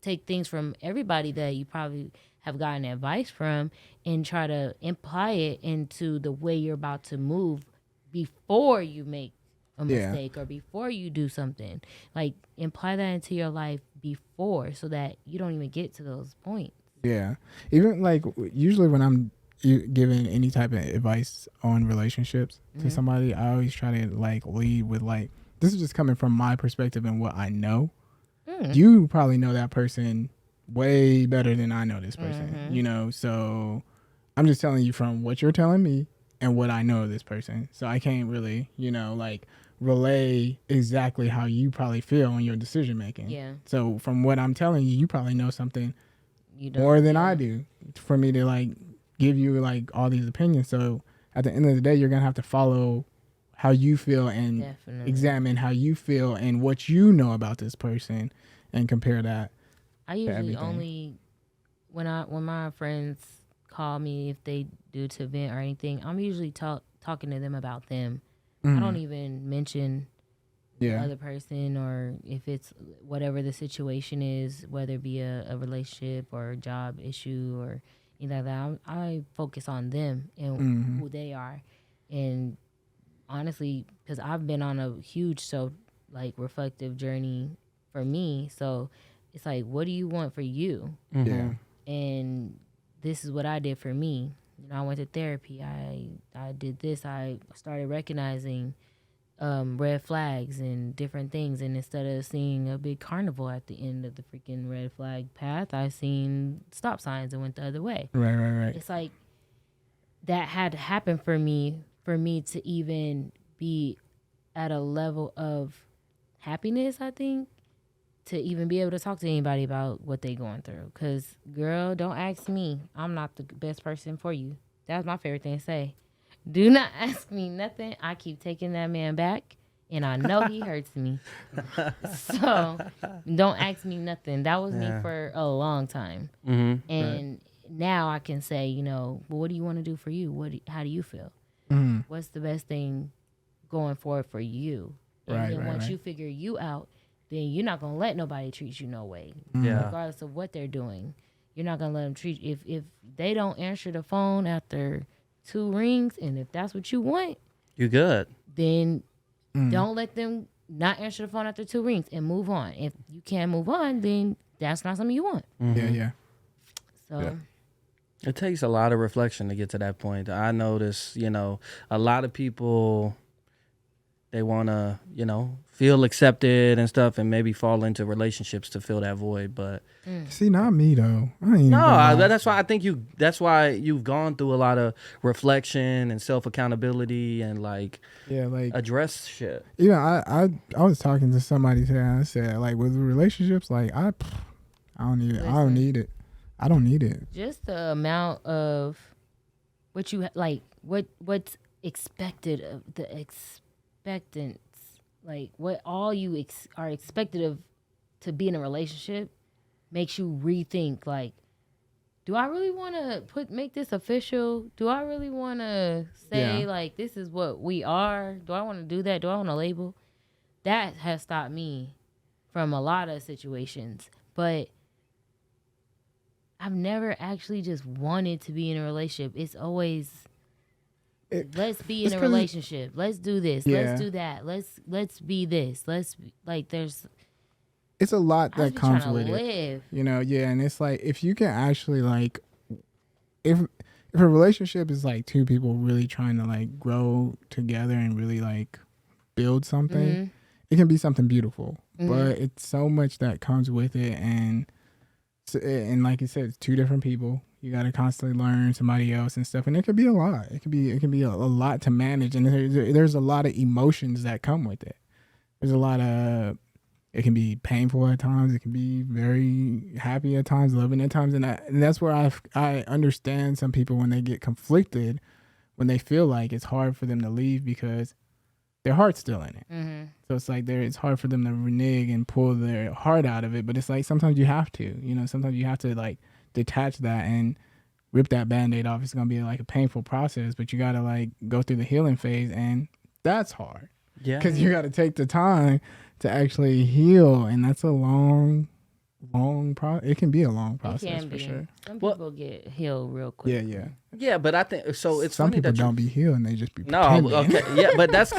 take things from everybody that you probably have gotten advice from and try to apply it into the way you're about to move before you make a mistake or before you do something. Like, imply that into your life before, so that you don't even get to those points. Yeah. Even like usually when I'm giving any type of advice on relationships to somebody, I always try to like lead with like, this is just coming from my perspective and what I know. You probably know that person way better than I know this person, you know, so I'm just telling you from what you're telling me and what I know of this person. So I can't really, you know, like relay exactly how you probably feel in your decision making. Yeah. So from what I'm telling you, you probably know something more than I do for me to like give you like all these opinions. So at the end of the day, you're going to have to follow how you feel and examine how you feel and what you know about this person and compare that. I usually only, when my friends call me, if they do to vent or anything, I'm usually talking to them about them. I don't even mention the other person, or if it's whatever the situation is, whether it be a relationship or a job issue or anything like that. I focus on them and who they are. And honestly, because I've been on a huge reflective journey for me, so it's like, what do you want for you? Yeah. And this is what I did for me. You know, I went to therapy. I did this. I started recognizing red flags and different things. And instead of seeing a big carnival at the end of the freaking red flag path, I seen stop signs and went the other way. Right. It's like that had to happen for me to even be at a level of happiness, I think, to even be able to talk to anybody about what they going through. Because, girl, don't ask me. I'm not the best person for you. That's my favorite thing to say. Do not ask me nothing. I keep taking that man back, and I know he hurts me. So don't ask me nothing. That was me for a long time. Mm-hmm. And now I can say, you know, well, what do you want to do for you? How do you feel? Mm-hmm. What's the best thing going forward for you? And then once you figure you out, then you're not going to let nobody treat you no way. Yeah. Regardless of what they're doing. You're not going to let them treat you. If they don't answer the phone after 2 rings, and if that's what you want, you good. Then don't let them not answer the phone after 2 rings and move on. If you can't move on, then that's not something you want. Mm-hmm. Yeah. So it takes a lot of reflection to get to that point. I notice, you know, a lot of people, they want to, you know, feel accepted and stuff, and maybe fall into relationships to fill that void. But see, not me though. That's why I think that's why you've gone through a lot of reflection and self accountability and like address shit. Yeah, I was talking to somebody today, and I said, like, with relationships, like I don't need it. I don't need it. I don't need it. Just the amount of what you like, what's expected of the expectance, like what all you are expected of to be in a relationship, makes you rethink. Like, do I really want to make this official? Do I really want to say like this is what we are? Do I want to do that? Do I want to label? That has stopped me from a lot of situations, but I've never actually just wanted to be in a relationship. It's always let's be in a relationship. Let's do this. Yeah. Let's do that. Let's be this. Let's be, like there's. It's a lot that comes with it. You know, and it's like if you can actually like, if a relationship is like 2 people really trying to like grow together and really like build something, it can be something beautiful. But it's so much that comes with it, and like you said, it's 2 different people. You got to constantly learn somebody else and stuff, and it could be a lot. It can be a lot to manage, and there's a lot of emotions that come with it. There's a lot of. It can be painful at times. It can be very happy at times, loving at times, and that's where I understand some people when they get conflicted, when they feel like it's hard for them to leave because their heart's still in it. Mm-hmm. So it's like it's hard for them to renege and pull their heart out of it. But it's like sometimes you have to, you know, sometimes you have to like detach that and rip that Band-Aid off. It's gonna be like a painful process, but you gotta like go through the healing phase, and that's hard. Yeah, because you gotta take the time to actually heal, and that's a long process. It can be a long process for sure. Some people get healed real quick. Yeah, but I think so. It's some funny people that don't be healed and they just be pretending. No, okay, yeah, but that's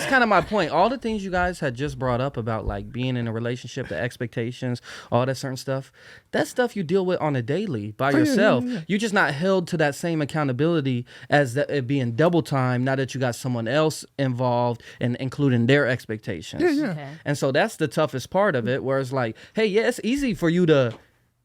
kind of my point. All the things you guys had just brought up about like being in a relationship, the expectations, all that certain stuff. That stuff you deal with on a daily by yourself. Yeah. You're just not held to that same accountability as it being double time. Now that you got someone else involved and including their expectations. Yeah. Okay. And so that's the toughest part of it. Where it's like, hey, yeah, it's easy for you to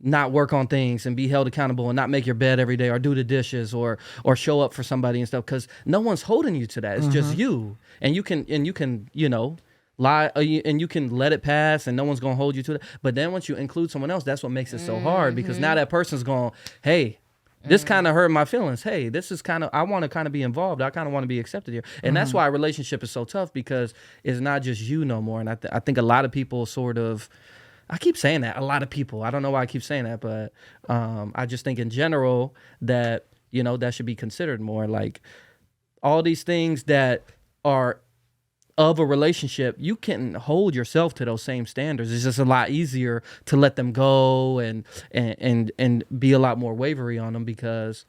not work on things and be held accountable and not make your bed every day or do the dishes or show up for somebody and stuff, because no one's holding you to that. It's just you, and you can you know lie and you can let it pass and no one's gonna hold you to that. But then once you include someone else, that's what makes it so hard, because now that person's going, hey, this kind of hurt my feelings. Hey, this is kind of, I want to kind of be involved. I kind of want to be accepted here. And that's why a relationship is so tough, because it's not just you no more. And I think a lot of people sort of, I keep saying that, a lot of people. I don't know why I keep saying that, but I just think in general that, you know, that should be considered more. Like all these things that are of a relationship, you can hold yourself to those same standards. It's just a lot easier to let them go and be a lot more wavery on them, because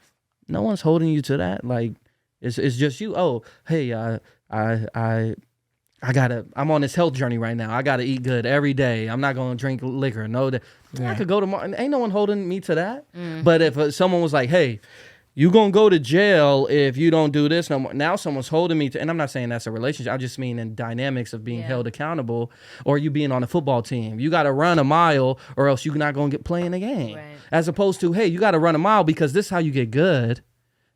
no one's holding you to that. Like it's just you. Oh, hey, I I'm on this health journey right now. I gotta eat good every day. I'm not gonna drink liquor. No, that I could go tomorrow. Ain't no one holding me to that. But if someone was like, hey, you gonna go to jail if you don't do this no more. Now someone's holding me to, and I'm not saying that's a relationship. I just mean in dynamics of being held accountable, or you being on a football team. You got to run a mile, or else you're not gonna get playing the game. Right. As opposed to, hey, you got to run a mile because this is how you get good.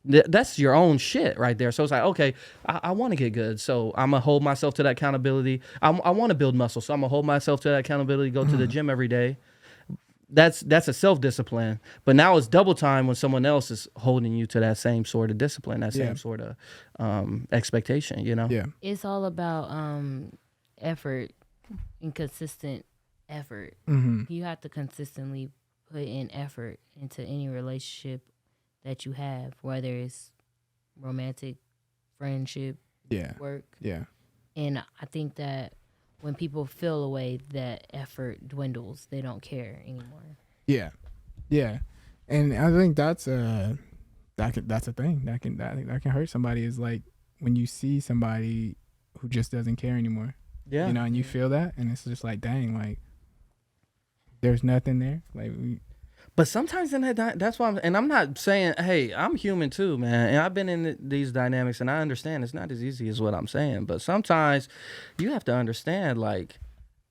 That's your own shit right there. So it's like, okay, I want to get good, so I'm gonna hold myself to that accountability. I want to build muscle, so I'm gonna hold myself to that accountability. Go to the gym every day. That's a self-discipline. But now it's double time when someone else is holding you to that same sort of discipline, that same sort of expectation, you know? Yeah. It's all about effort and consistent effort. You have to consistently put in effort into any relationship that you have, whether it's romantic, friendship, work. Yeah. And I think that when people feel away, that effort dwindles. They don't care anymore. Yeah, yeah, and I think that's a thing that can hurt somebody. Is like when you see somebody who just doesn't care anymore. Yeah, you know, and you feel that, and it's just like, dang, like there's nothing there. Like, but sometimes in that's why I'm not saying, hey, I'm human too, man, and I've been in these dynamics, and I understand it's not as easy as what I'm saying. But sometimes you have to understand, like,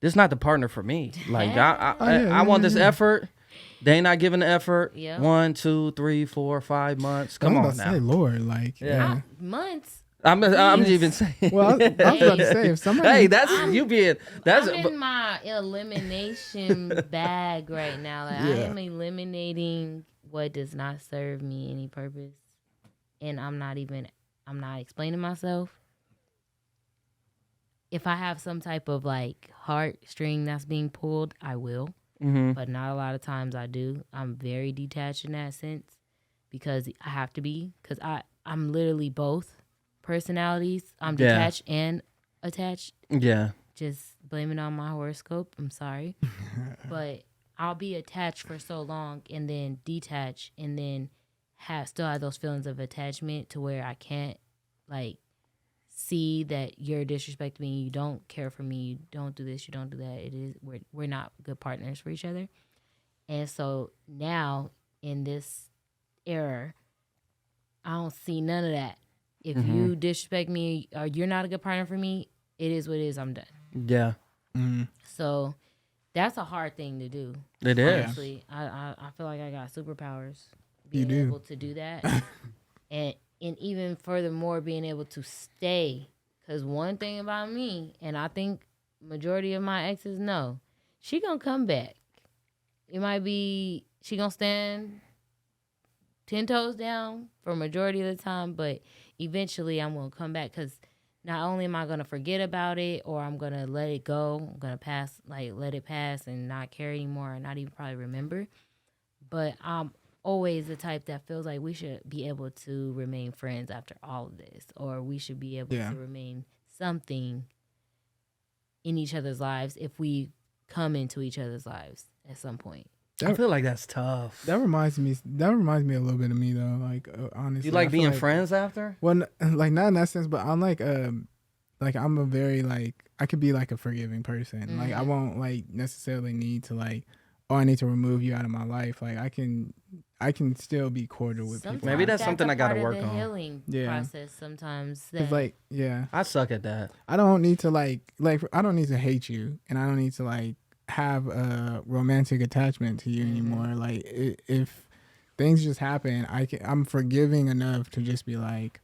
this is not the partner for me. Like, I want this effort. They not giving the effort. Yeah. 1, 2, 3, 4, 5 months. Come on now. Say, Lord, like, months. I'm even saying. Well, I was about to say, if somebody. Hey, that's you being. That's I'm in my elimination bag right now. Like, I am eliminating what does not serve me any purpose, and I'm not explaining myself. If I have some type of like heartstring that's being pulled, I will, but not a lot of times I do. I'm very detached in that sense because I have to be, because I'm literally both personalities. I'm detached and attached. Yeah. Just blame it on my horoscope. I'm sorry. But I'll be attached for so long and then detach and then still have those feelings of attachment to where I can't like see that you're disrespecting me, you don't care for me, you don't do this, you don't do that. We're not good partners for each other. And so now in this era, I don't see none of that. If you disrespect me or you're not a good partner for me, it is what it is. I'm done. Yeah. So that's a hard thing to do. It honestly. I feel like I got superpowers being able to do that. and even furthermore, being able to stay. Because one thing about me, and I think majority of my exes know, she gonna come back. It might be she gonna stand 10 toes down for a majority of the time, but eventually I'm going to come back because not only am I going to forget about it or I'm going to let it go, I'm going to let it pass and not care anymore and not even probably remember. But I'm always the type that feels like we should be able to remain friends after all of this, or we should be able to remain something in each other's lives if we come into each other's lives at some point. I feel like that's tough. That reminds me a little bit of me though. Like honestly, you like being friends after? Well, like not in that sense, but I'm like I'm a very like I could be like a forgiving person. Like I won't like necessarily need to like, oh, I need to remove you out of my life. Like I can still be cordial with people. Maybe that's something I gotta work on. Healing process sometimes. It's like I suck at that. I don't need to like I don't need to hate you, and I don't need to like have a romantic attachment to you anymore. Like if things just happen, I'm forgiving enough to just be like,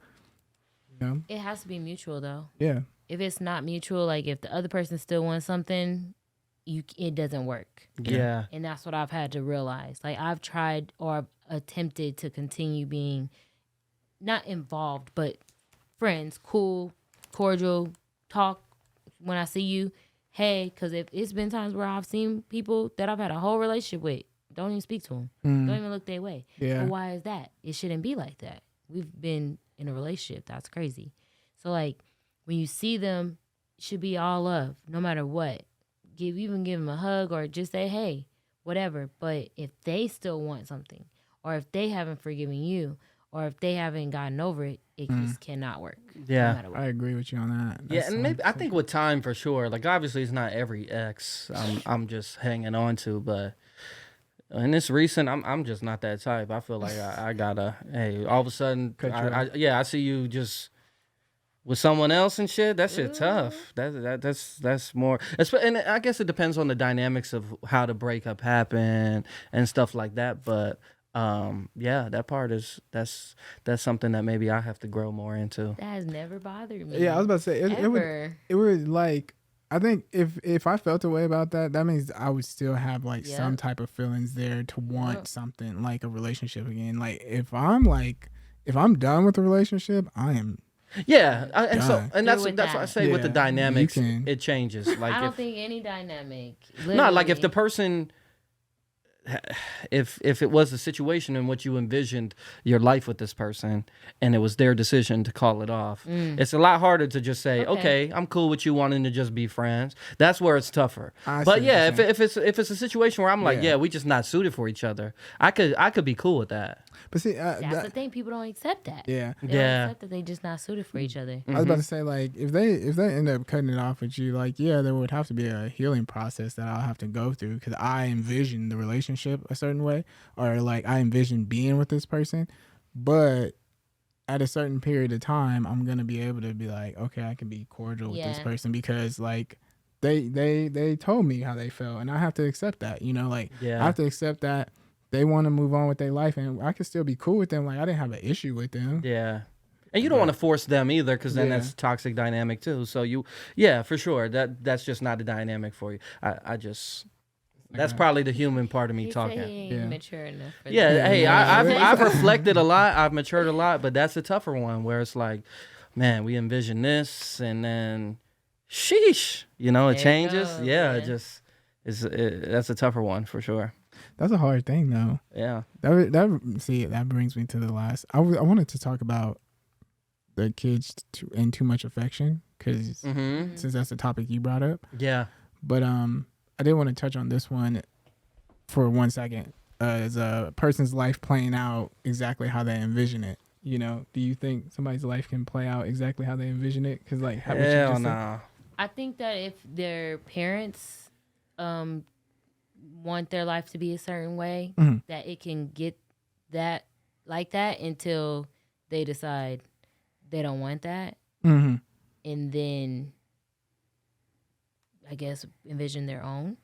you know, it has to be mutual though. Yeah. If it's not mutual, like if the other person still wants something, it doesn't work. Yeah. And that's what I've had to realize. Like I've tried or attempted to continue being not involved, but friends, cool, cordial, talk when I see you. Hey, because if it's been times where I've seen people that I've had a whole relationship with, don't even speak to them. Don't even look their way. Yeah. But why is that? It shouldn't be like that. We've been in a relationship. That's crazy. So, like, when you see them, it should be all love, no matter what. Even give them a hug or just say, hey, whatever. But if they still want something, or if they haven't forgiven you, or if they haven't gotten over it, it just cannot work. Yeah. No matter what. I agree with you on that. Yeah, and maybe I think with time for sure. Like obviously, it's not every ex I'm just hanging on to, but in this recent, I'm just not that type. I feel like I gotta. Hey, all of a sudden, I see you just with someone else and shit. That shit tough. That's more. And I guess it depends on the dynamics of how the breakup happened and stuff like that. But yeah, that part that's something that maybe I have to grow more into. That has never bothered me. Yeah, I was about to say it would like. I think if I felt a way about that, that means I would still have like some type of feelings there to want something like a relationship again. Like if I'm done with the relationship, I am. Yeah, and that's what I say with the Yeah, dynamics. It changes. Like I don't think any dynamic. Not like if the person. If it was a situation in which you envisioned your life with this person and it was their decision to call it off, it's a lot harder to just say, okay, I'm cool with you wanting to just be friends. That's where it's tougher. But yeah, if it's a situation where I'm like, we just not suited for each other, I could be cool with that. But see, that's the thing. People don't accept that. Yeah, they don't accept that they just not suited for each other. I was about to say, like, if they end up cutting it off with you, like, yeah, there would have to be a healing process that I'll have to go through because I envision the relationship a certain way, or like I envision being with this person, but at a certain period of time, I'm gonna be able to be like, okay, I can be cordial with this person because like they told me how they felt, and I have to accept that. You know, like I have to accept that. They want to move on with their life, and I could still be cool with them. Like I didn't have an issue with them. Yeah, and you don't want to force them either, because then that's toxic dynamic too. So for sure, that's just not a dynamic for you. I just that's probably the human part of me talking. He ain't mature enough for that. Hey, I've reflected a lot. I've matured a lot, but that's a tougher one where it's like, man, we envision this, and then, sheesh, it changes. That's a tougher one for sure. That's a hard thing, though. Yeah. That brings me to the last. I wanted to talk about the kids and too much affection, because since that's the topic you brought up. Yeah. But I did want to touch on this one for 1 second. As a person's life playing out exactly how they envision it. Do you think somebody's life can play out exactly how they envision it? Because like, hell no. I think that if their parents want their life to be a certain way, that it can get that like that until they decide they don't want that, and then I guess envision their own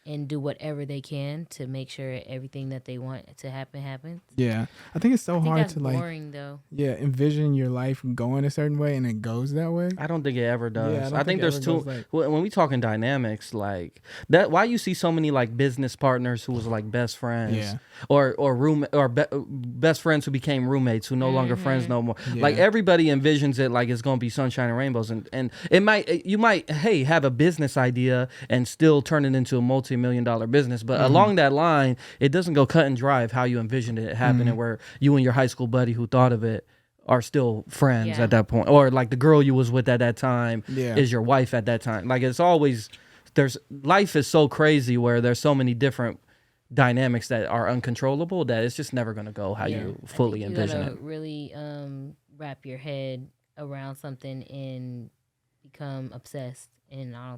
and do whatever they can to make sure everything that they want to happen happens. Yeah, I think it's so hard to like. Boring though. Yeah, envision your life going a certain way and it goes that way. I don't think it ever does. I think there's two. When we talking dynamics like that, why you see so many like business partners who was like best friends, or best friends who became roommates who no longer friends no more. Yeah. Like everybody envisions it like it's gonna be sunshine and rainbows, and you might have a business idea and still turn it into a multi-million-dollar business, but along that line, it doesn't go cut and dry of how you envisioned it happening, where you and your high school buddy who thought of it are still friends at that point, or like the girl you was with at that time is your wife at that time. Like it's always life is so crazy where there's so many different dynamics that are uncontrollable that it's just never going to go how you fully envision it. Really wrap your head around something and become obsessed. And I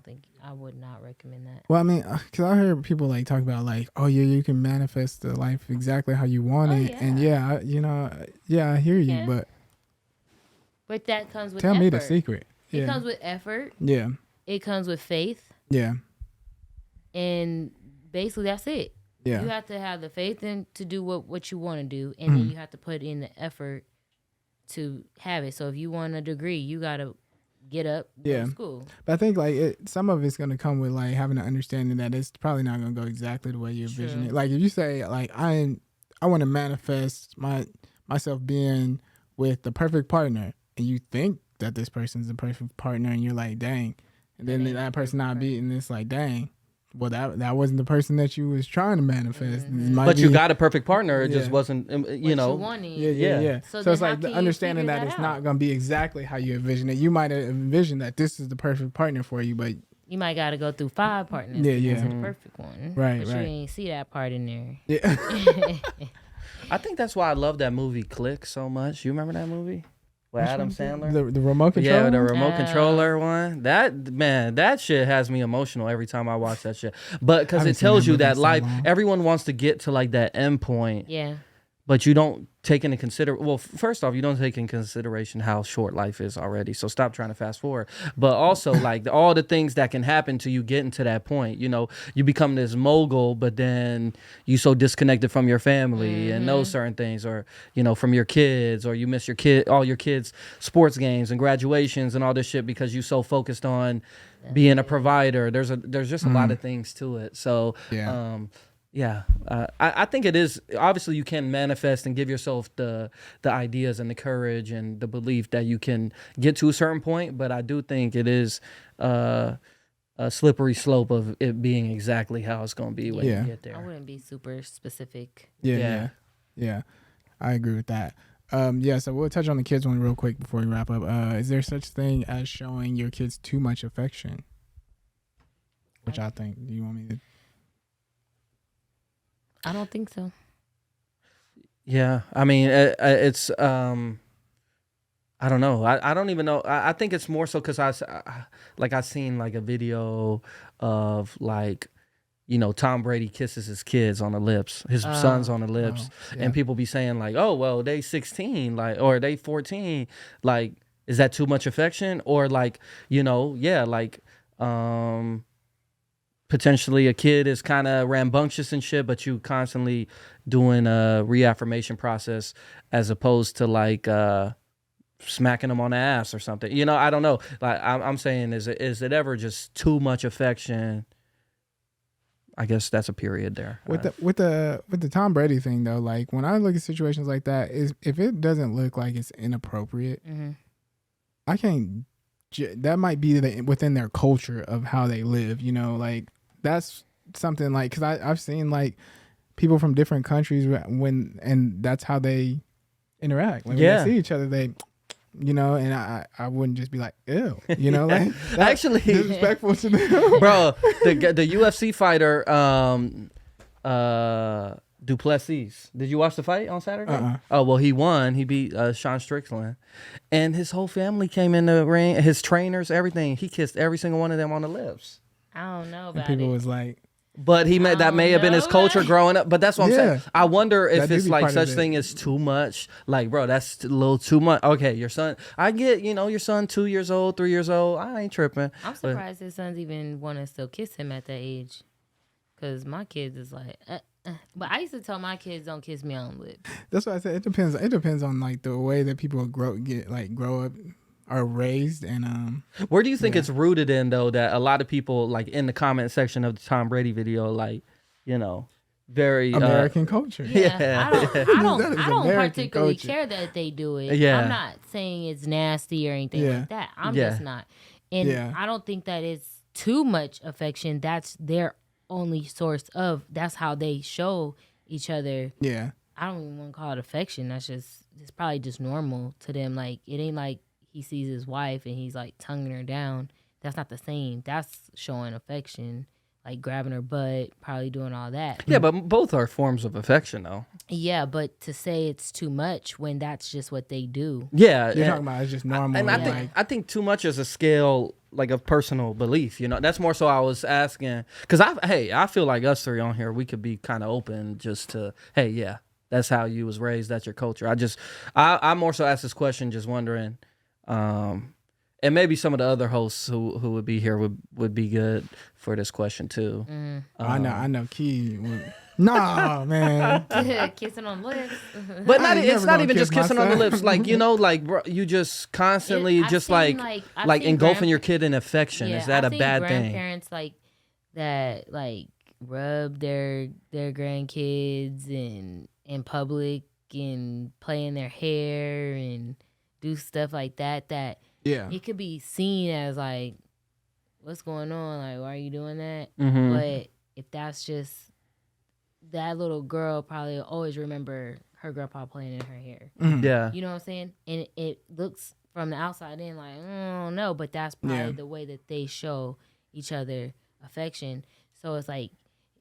would not recommend that. Well, I mean, because I heard people like talk about like, oh yeah, you can manifest the life exactly how you want it, and I hear you, but that comes with tell effort. me the secret. It comes with effort. Yeah. It comes with faith. Yeah. And basically, that's it. Yeah. You have to have the faith to do what you want to do, and then you have to put in the effort to have it. So if you want a degree, you gotta get up, go to school. But I think like some of it's gonna come with like having an understanding that it's probably not gonna go exactly the way you envision it. Like if you say like I want to manifest myself being with the perfect partner, and you think that this person's the perfect partner, and you're like, dang, and then that person not beating, it's like, dang. Well, that wasn't the person that you was trying to manifest. But you got a perfect partner. It just wasn't, you know. Yeah. So it's like the understanding that it's not going to be exactly how you envision it. You might have envisioned that this is the perfect partner for you, but you might got to go through 5 partners to get to the perfect one. Right, but you ain't see that part in there. Yeah. I think that's why I love that movie Click so much. You remember that movie with Adam Sandler? The remote controller. Yeah, the remote controller one. That shit has me emotional every time I watch that shit. But because it tells you that life, everyone wants to get to like that end point. Yeah. But you don't take into consideration. Well, first off, you don't take in consideration how short life is already. So stop trying to fast forward. But also, like all the things that can happen to you getting to that point. You know, you become this mogul, but then you so disconnected from your family and those certain things, or you know, from your kids, or you miss all your kids' sports games and graduations and all this shit because you so focused on being a provider. There's just a lot of things to it. So yeah. I think it is. Obviously, you can manifest and give yourself the ideas and the courage and the belief that you can get to a certain point. But I do think it is a slippery slope of it being exactly how it's going to be when you get there. I wouldn't be super specific. Yeah. I agree with that. So we'll touch on the kids one real quick before we wrap up. Is there such thing as showing your kids too much affection? Which I think. Do you want me to? I don't think so. Yeah, I mean, it's I don't know. I don't even know. I think it's more so because I seen like a video of like, you know, Tom Brady kisses his kids on the lips, his sons on the lips, and people be saying like, oh well, they 16, like, or they 14, like, is that too much affection? Or like, you know, potentially a kid is kind of rambunctious and shit, but you constantly doing a reaffirmation process as opposed to like smacking them on the ass or something. You know, I don't know. Like I'm saying, is it ever just too much affection? I guess that's a period there. With the Tom Brady thing though, like when I look at situations like that, if it doesn't look like it's inappropriate, I can't. That might be within their culture of how they live. You know, like. That's something like, because I've seen like people from different countries and that's how they interact. Like when they see each other, they, you know, and I wouldn't just be like, ew, you know, like actually disrespectful to them. Bro, the UFC fighter, Duplessis. Did you watch the fight on Saturday? Oh, well, he won. He beat Sean Strickland. And his whole family came in the ring, his trainers, everything. He kissed every single one of them on the lips. I don't know about and people was like, but that may have been his culture growing up. But that's what I'm saying. I wonder if it's like such thing as too much. Like, bro, that's a little too much. Okay, your son, I get, you know, your son 2 years old, 3 years old. I ain't tripping. I'm surprised his sons even want to still kiss him at that age. Because my kids is like, But I used to tell my kids, don't kiss me on the lips. That's what I said. It depends. It depends on like the way that people grow up. Are raised and where do you think it's rooted in though, that a lot of people like in the comment section of the Tom Brady video, like, you know, very American culture. I don't particularly care that they do it. I'm not saying it's nasty or anything like that. I'm just not. And I don't think that it's too much affection. That's their only source of, that's how they show each other. Yeah. I don't even want to call it affection. It's probably just normal to them. Like, it ain't like he sees his wife and he's like tonguing her down. That's not the same. That's showing affection, like grabbing her butt, probably doing all that. Yeah, but both are forms of affection, though. Yeah, but to say it's too much when that's just what they do. Yeah, you're talking about it's just normal. And I think too much is a scale like of personal belief. You know, that's more so I was asking because I feel like us three on here, we could be kind of open just to that's how you was raised, that's your culture. I more so asked this question just wondering. And maybe some of the other hosts who would be here would be good for this question too. I know Key nah, man. Kissing on lips. But it's not even just kissing on the lips. Like, you know, like, bro, you just constantly like engulfing your kid in affection. Is that a bad thing? Grandparents like that, like rub their grandkids in public and play in their hair and do stuff like that it could be seen as like, what's going on? Like, why are you doing that? Mm-hmm. But if that's just, that little girl probably always remember her grandpa playing in her hair. Mm-hmm. Yeah. You know what I'm saying? And it looks from the outside in like, I don't know, but that's probably the way that they show each other affection. So it's like,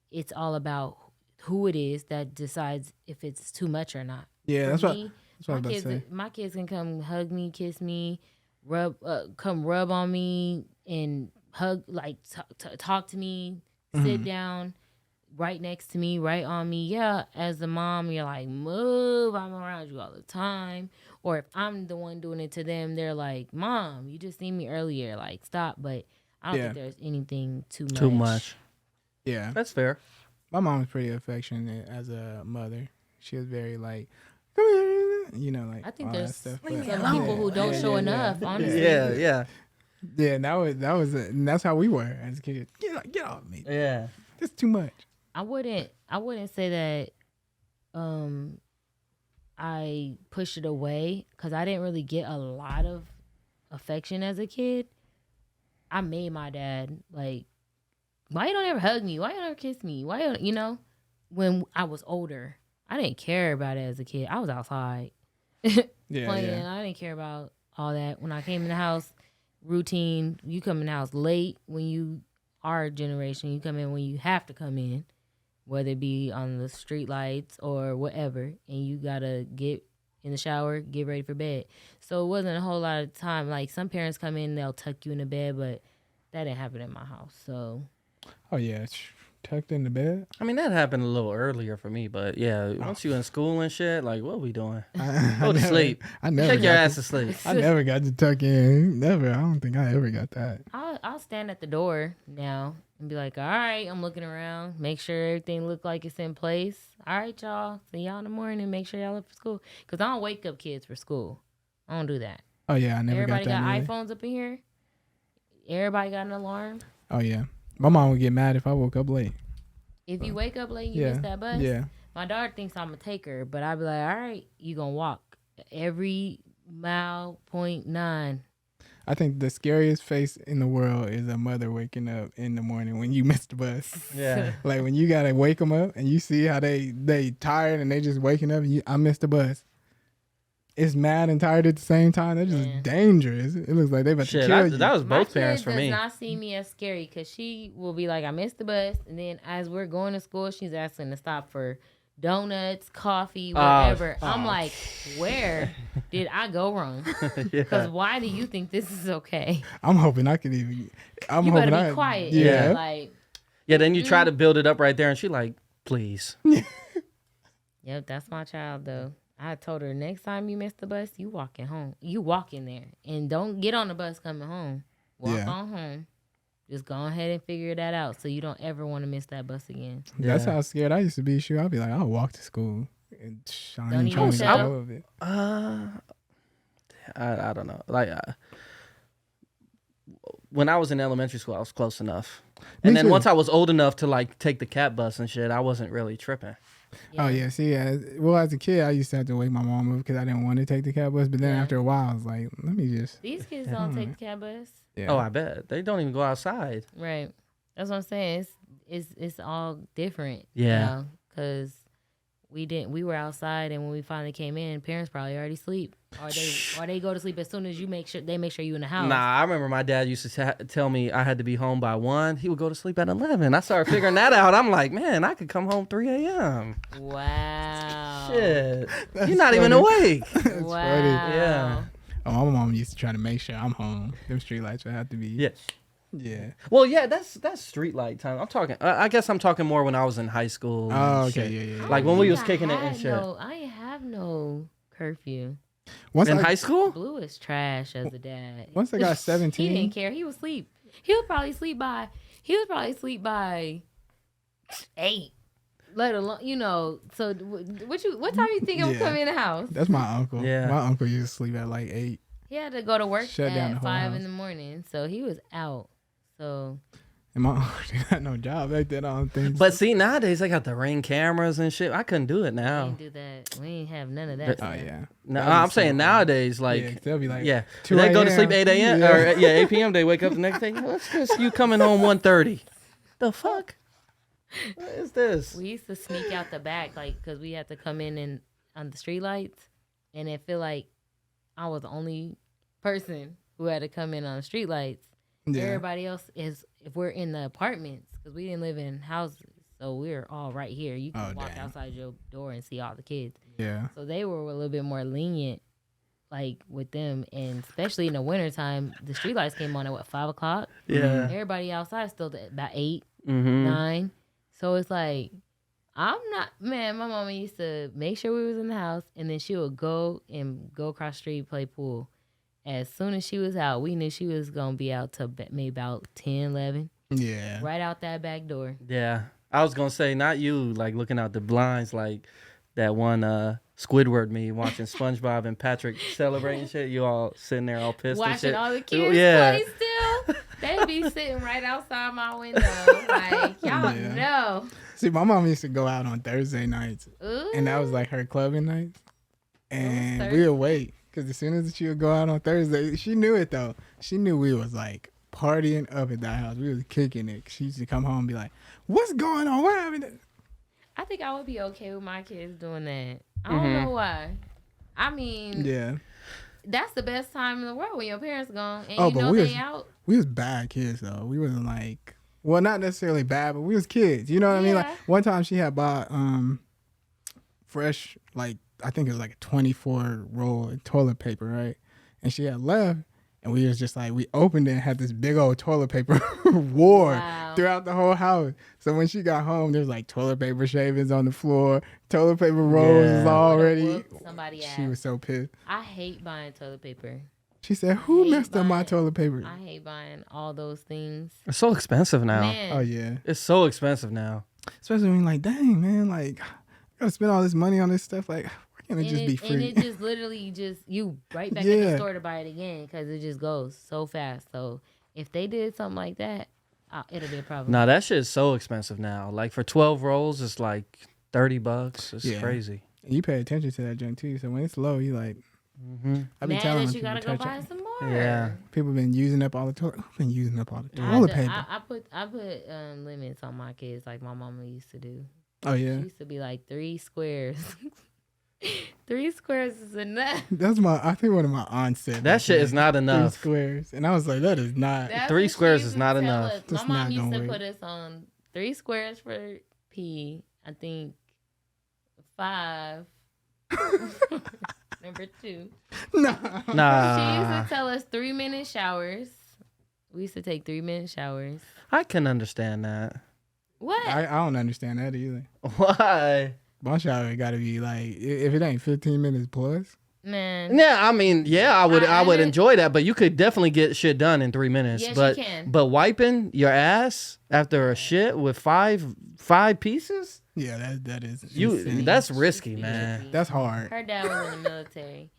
it's all about who it is that decides if it's too much or not. Yeah, For that's me, what I was about to say. my kids can come hug me, kiss me, come rub on me and hug, like talk to me, sit down right next to me, right on me. Yeah, as a mom, you're like, move, I'm around you all the time. Or if I'm the one doing it to them, they're like, Mom, you just seen me earlier, like stop. But I don't think there's anything too much. Too much. Yeah, That's fair. my mom was pretty affectionate as a mother. She was very like, come here, you know, like I think all there's that stuff. some But- people who don't show enough, honestly. Yeah. Yeah, and that was and that's how we were as kids. Get off me. Yeah. That's too much. I wouldn't say that I pushed it away because I didn't really get a lot of affection as a kid. I made my dad like, why you don't ever hug me? Why you don't ever kiss me? Why you know? When I was older, I didn't care about it as a kid. I was outside Yeah, playing. yeah. I didn't care about all that. When I came in the house, routine, you come in the house late when you our generation, you come in when you have to come in, whether it be on the street lights or whatever, and you gotta get in the shower, get ready for bed. So it wasn't a whole lot of time. Like some parents come in, they'll tuck you in the bed, but that didn't happen in my house. So Oh yeah, tucked in the bed. I mean, that happened a little earlier for me, but yeah, once you in school and shit, like, what we doing? I Go to never- sleep. I never Take your got ass to sleep. I never got to tuck in. Never. I don't think I ever got that. I'll stand at the door now and be like, all right, I'm looking around, make sure everything look like it's in place. All right, y'all, see y'all in the morning. Make sure y'all up for school. Because I don't wake up kids for school. I don't do that. Oh yeah, I never Everybody got got that. Either. iPhones up in here. Everybody got an alarm. Oh yeah, my mom would get mad if I woke up late. If you wake up late, you Yeah, miss that bus. yeah. My daughter thinks I'm a taker, but I'd be like, all right, you gonna walk every mile, 0.9. I think the scariest face in the world is a mother waking up in the morning when you missed the bus. Yeah. Like when you gotta wake them up and you see how they tired and they just waking up and I missed the bus. It's mad and tired at the same time. They're just Yeah. dangerous. It looks like they about to Shit, kill you. that was My both kid parents for does me. not see me as scary because she will be like, I missed the bus. And then as we're going to school, she's asking to stop for donuts, coffee, whatever. I'm like, where did I go wrong? Because why do you think this is okay? I'm hoping I could even. I'm You hoping better be quiet. Yeah. Like, Yeah, then you try to build it up right there, and she like, please. yep, that's my child, though. I told her, next time you miss the bus, you walking home. You walk in there. And don't get on the bus coming home. Walk Yeah. on home. Just go ahead and figure that out so you don't ever want to miss that bus again. That's Yeah. how scared I used to be. Shoot, I'd be like, I'll walk to school. And I Don't ain't trying even to tell. go of it. I don't know. Like, when I was in elementary school, I was close enough. And then too. once I was old enough to like take the cat bus and shit, I wasn't really tripping. Oh yeah, see, as a kid, I used to have to wake my mom up because I didn't want to take the cab bus. But then Yeah. after a while, I was like, let me just. These kids don't take the cab bus. Yeah. Oh, I bet they don't even go outside. Right. That's what I'm saying. It's all different. Yeah. Because we were outside, and when we finally came in, parents probably already sleep, or they go to sleep as soon as make sure you in the house. Nah, I remember my dad used to tell me I had to be home by 1. He would go to sleep at 11. I started figuring that out. I'm like, man, I could come home 3 a.m. Wow. Shit, That's you're not even funny. awake. Wow. funny. Yeah. Oh, my mom used to try to make sure I'm home. Them street lights would have to be. Yeah. Yeah. Well, yeah, that's street light time. I'm talking. I guess I'm talking more when I was in high school. Oh, and okay. shit. Yeah. Like when we was kicking it and shit. I ain't have no curfew. Once In I, high school? Blue is trash as a dad. Once I got He 17. didn't care. He was asleep. He was probably asleep by 8. Let alone, so what time you think I'm Yeah. coming in the house? That's my uncle. Yeah. My uncle used to sleep at like 8. He had to go to work Shut down the at whole 5 house. in the morning, so he was out. So And my uncle didn't have no job back then. I don't think. But see, nowadays they got the Ring cameras and shit. I couldn't do it we now. didn't do that. We ain't have none of that. Oh stuff. yeah. No, That I'm was saying so- nowadays, Yeah, like, they'll be like. yeah, 2 they go to a.m. sleep 8 a.m. Yeah. or 8 p.m. They wake up the next day. What's this? You coming home 1:30? The fuck? What is this? We used to sneak out the back, like, because we had to come in and on the street lights, and it feel like I was the only person who had to come in on the street lights. Yeah. Everybody else is, if we're in the apartments, because we didn't live in houses, So we're all right here. You can walk outside your door and see all the kids. Yeah. So they were a little bit more lenient, like with them, and especially in the wintertime, the streetlights came on at 5 o'clock. Yeah. Everybody outside still at about 8, Mm-hmm. 9. So it's like, my mama used to make sure we was in the house, and then she would go across the street, play pool. As soon as she was out, we knew she was going to be out till maybe about 10, 11. Yeah. Right out that back door. Yeah. I was gonna say, not you, like looking out the blinds, like that one Squidward meme watching SpongeBob and Patrick celebrating shit. You all sitting there all pissed and Watching shit. all the kids play still. They be sitting right outside my window. Like, y'all know. See, my mom used to go out on Thursday nights. Ooh. And that was like her clubbing nights. And we would wait. Because as soon as she would go out on Thursday, she knew it though. She knew we was like partying up at that house. We was kicking it. She used to come home and be like, "What's going on? What happened?" I think I would be okay with my kids doing that. I don't know why. I mean, that's the best time in the world when your parents gone and you know they out. We was bad kids though. We wasn't like, well, not necessarily bad, but we was kids. You know what I mean? Like one time she had bought fresh, like I think it was like a 24 roll of toilet paper, right? And she had left. And we was just like, we opened it and had this big old toilet paper war throughout the whole house. So when she got home, there's like toilet paper shavings on the floor, toilet paper rolls is already. She was so pissed. I hate buying toilet paper. She said, who messed up my toilet paper? I hate buying all those things. It's so expensive now. Man. Oh, yeah. It's so expensive now. Especially when like, dang, man, like, I gotta spend all this money on this stuff. Like, and it just be free. And it just literally you right back in the store to buy it again because it just goes so fast. So if they did something like that, it'll be a problem. Nah, that shit is so expensive now. Like for 12 rolls, it's like $30. It's crazy. And you pay attention to that junk too. So when it's low, you like, I've been telling that you gotta go buy some more. Yeah. People been using up all the toilet. I've been using up all the toilet paper. I put limits on my kids like my mama used to do. Oh yeah. She used to be like 3 squares. 3 squares is enough. I think one of my aunts said that shit is not enough. 3 squares. And I was like, that is not. That's 3 squares is not enough. My mom used to put us on 3 squares for pee. I think 5. Number 2. Nah. She used to tell us 3-minute showers. We used to take 3-minute showers. I can understand that. What? I don't understand that either. Why? My shower got to be like, if it ain't 15 minutes plus. Man. Yeah, I mean, I would enjoy that, but you could definitely get shit done in 3 minutes. Yes, but you can. But wiping your ass after a shit with five pieces? Yeah, that is. That's risky, man. That's hard. Her dad was in the military.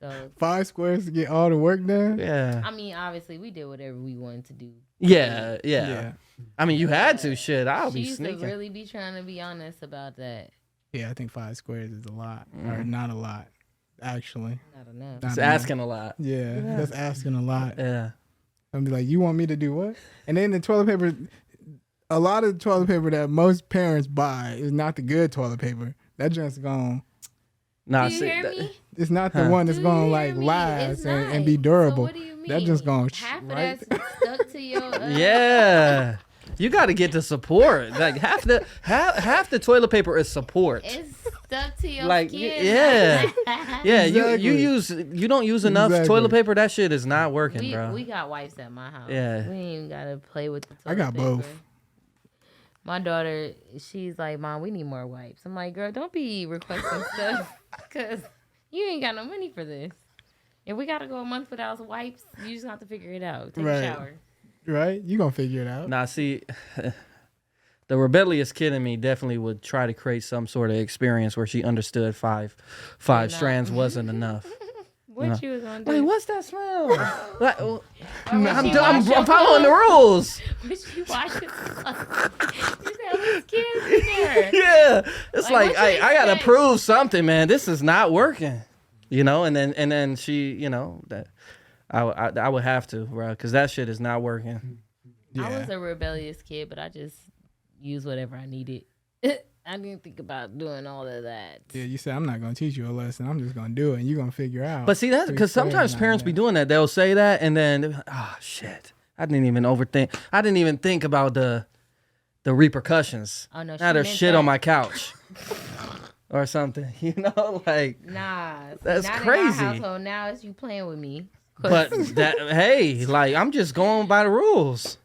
So 5 squares to get all the work done? Yeah. I mean, obviously, we did whatever we wanted to do. Yeah. I mean, you had to. Shit, I'll be sneaking. She used to really be trying to be honest about that. Yeah, I think 5 squares is a lot. Or not a lot, actually. Not enough. It's asking a lot. Yeah, that's asking a lot. Yeah. I'll be like, you want me to do what? And then the toilet paper, a lot of the toilet paper that most parents buy is not the good toilet paper. That just gone. Nah, do you hear me? It's not the one that's going to like last and be durable. So what do you mean? That just going half of that's stuck to your. Yeah. You got to get the support. Like half the toilet paper is support. It's stuck to your like skin. Yeah. Exactly. You don't use enough toilet paper. That shit is not working, bro. We got wipes at my house. Yeah. We ain't even gotta play with the toilet I got paper. both. My daughter, she's like, Mom, we need more wipes. I'm like, girl, don't be requesting stuff because you ain't got no money for this. If we gotta go a month without wipes, you just have to figure it out. Take a shower. Right? You gonna figure it out. Nah, see, the rebellious kid in me definitely would try to create some sort of experience where she understood five strands wasn't enough. What you was gonna do? Like, what's that smell? Like, I'm following the rules. Would she watch it? You said, "There's kids in there." Yeah, it's like I gotta prove something, man. This is not working, you know. And then she, you know, that I would have to, bro, because that shit is not working. Yeah. I was a rebellious kid, but I just used whatever I needed. I didn't think about doing all of that. Yeah, you said, I'm not going to teach you a lesson. I'm just going to do it, and you're going to figure out. But see, that's because sometimes parents be doing that. They'll say that, and then, shit. I didn't even think about the the repercussions. Oh no, Now there's shit on my couch. Or something, you know, like Nah, that's not crazy. In our household. Now it's you playing with me. But that, hey, like I'm just going by the rules.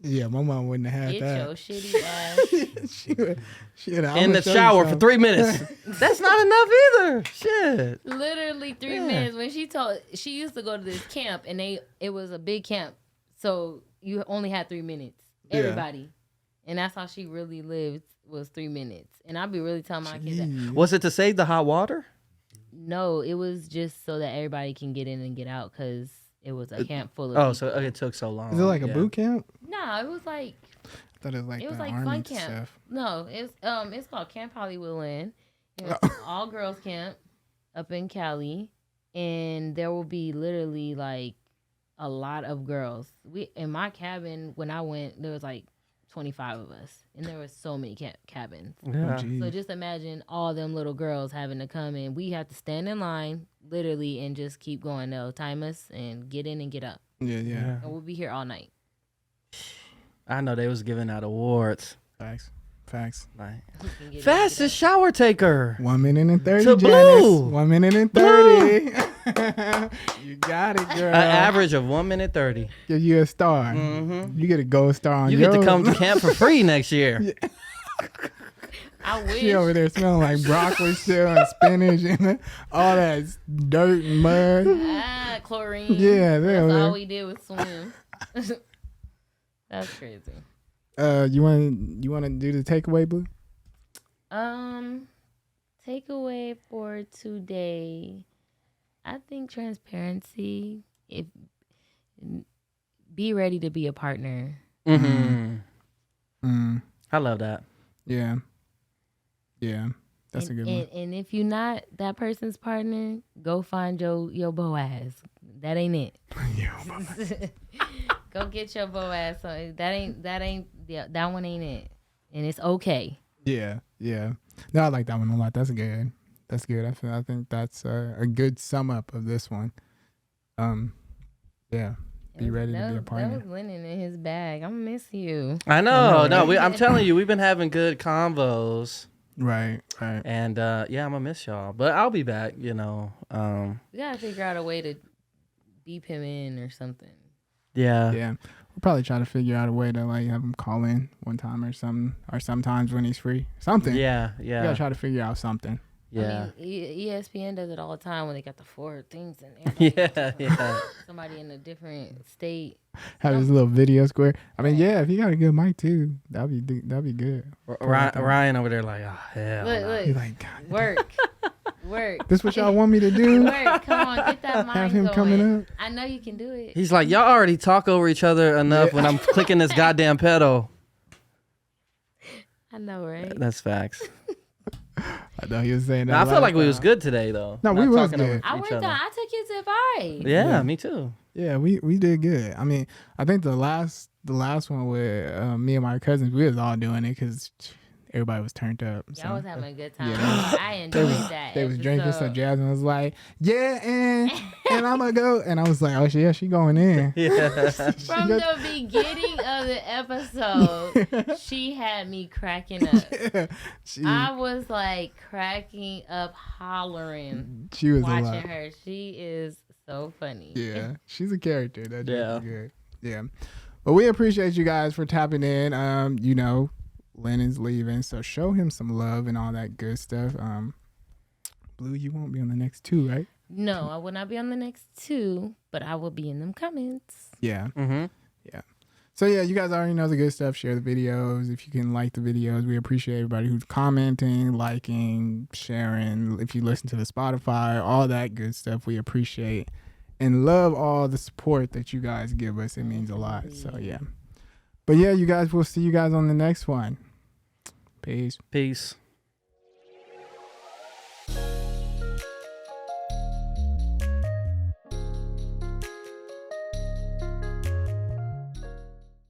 Yeah, my mom wouldn't have had Get that. your shitty ass. she would, In the shower for 3 minutes. That's not enough either. Shit. Literally 3 minutes. When she used to go to this camp and it was a big camp, so you only had 3 minutes. Everybody, and that's how she really lived was 3 minutes. And I'd be really telling my kids that. Was it to save the hot water? No, it was just so that everybody can get in and get out because it was a camp full of Oh, people. so it took so long. Is it like a boot camp? No, it was like I thought it was like the like army fun camp. stuff. No, it's called Camp Hollywood Land. You know, all girls camp up in Cali, and there will be literally like a lot of girls. We in my cabin when I went, there was like 25 of us, and there were so many cabins. Yeah. So just imagine all them little girls having to come in. We have to stand in line, literally, and just keep going. They'll time us and get in and get up. Yeah. And we'll be here all night. I know they was giving out awards. Facts. Like, We can get in fastest shower taker. 1 minute and 30, To Janice. Blue. 1 minute and 30. You got it, girl. An average of 1 minute 30. Give you a star. Mm-hmm. You get a gold star on You get to come to camp for free next year. I wish. She over there smelling like broccoli still and spinach and all that dirt and mud. Chlorine. Yeah, That's there. all we did was swim. That's crazy. You want to do the takeaway, Blue? Takeaway for today. I think transparency. Be ready to be a partner. Mm-hmm. I love that. Yeah. That's a good one. And if you're not that person's partner, go find your Boaz. That ain't it. Go get your Boaz. So that one ain't it. And it's okay. Yeah. No, I like that one a lot. That's good. I think that's a good sum up of this one. Yeah. Be ready to be a partner. That was Lennon in his bag. I'm gonna miss you. I know. I know, right? I'm telling you, we've been having good convos. Right. And I'm gonna miss y'all, but I'll be back. You know. We gotta figure out a way to beep him in or something. Yeah. We'll probably try to figure out a way to like have him call in one time or something, or sometimes when he's free. Something. Yeah. We gotta try to figure out something. Yeah. I mean, ESPN does it all the time when they got the 4 things and Yeah. somebody in a different state. Have his little video square. I mean, yeah, if you got a good mic too, that'd be good. Ryan over there like, oh hell. Look, He's like, God, work. this what y'all want me to do? Work. Come on, get that mind Have him going. coming up. I know you can do it. He's like, y'all already talk over each other enough when I'm clicking this goddamn pedal. I know, right? That's facts. I know he was saying that. No, I feel last like we time. was good today though. No, Not we was talking good. over I each worked on. other. I took his advice. Yeah, me too. Yeah, we did good. I mean, I think the last one with me and my cousins, we was all doing it because everybody was turned up. Y'all was having a good time. Yeah. I enjoyed that. They was drinking, so episode. Jasmine was like, "Yeah, and I'm gonna go," and I was like, "Oh, yeah, she going in." Yeah. From the beginning of the episode, she had me cracking up. I was like cracking up, hollering, She was a watching lot. her. She is so funny. Yeah, she's a character. That's Yeah. good. Yeah, but we appreciate you guys for tapping in. You know, Lennon's leaving, so show him some love and all that good stuff. Blue, you won't be on the next 2, right? No, I will not be on the next 2, but I will be in them comments. Yeah. Mm-hmm. So yeah, you guys already know the good stuff. Share the videos if you can like the videos. We appreciate everybody who's commenting, liking, sharing. If you listen to the Spotify, all that good stuff, we appreciate and love all the support that you guys give us. It means a lot. So yeah. But yeah, you guys, we'll see you guys on the next one. Peace. Peace.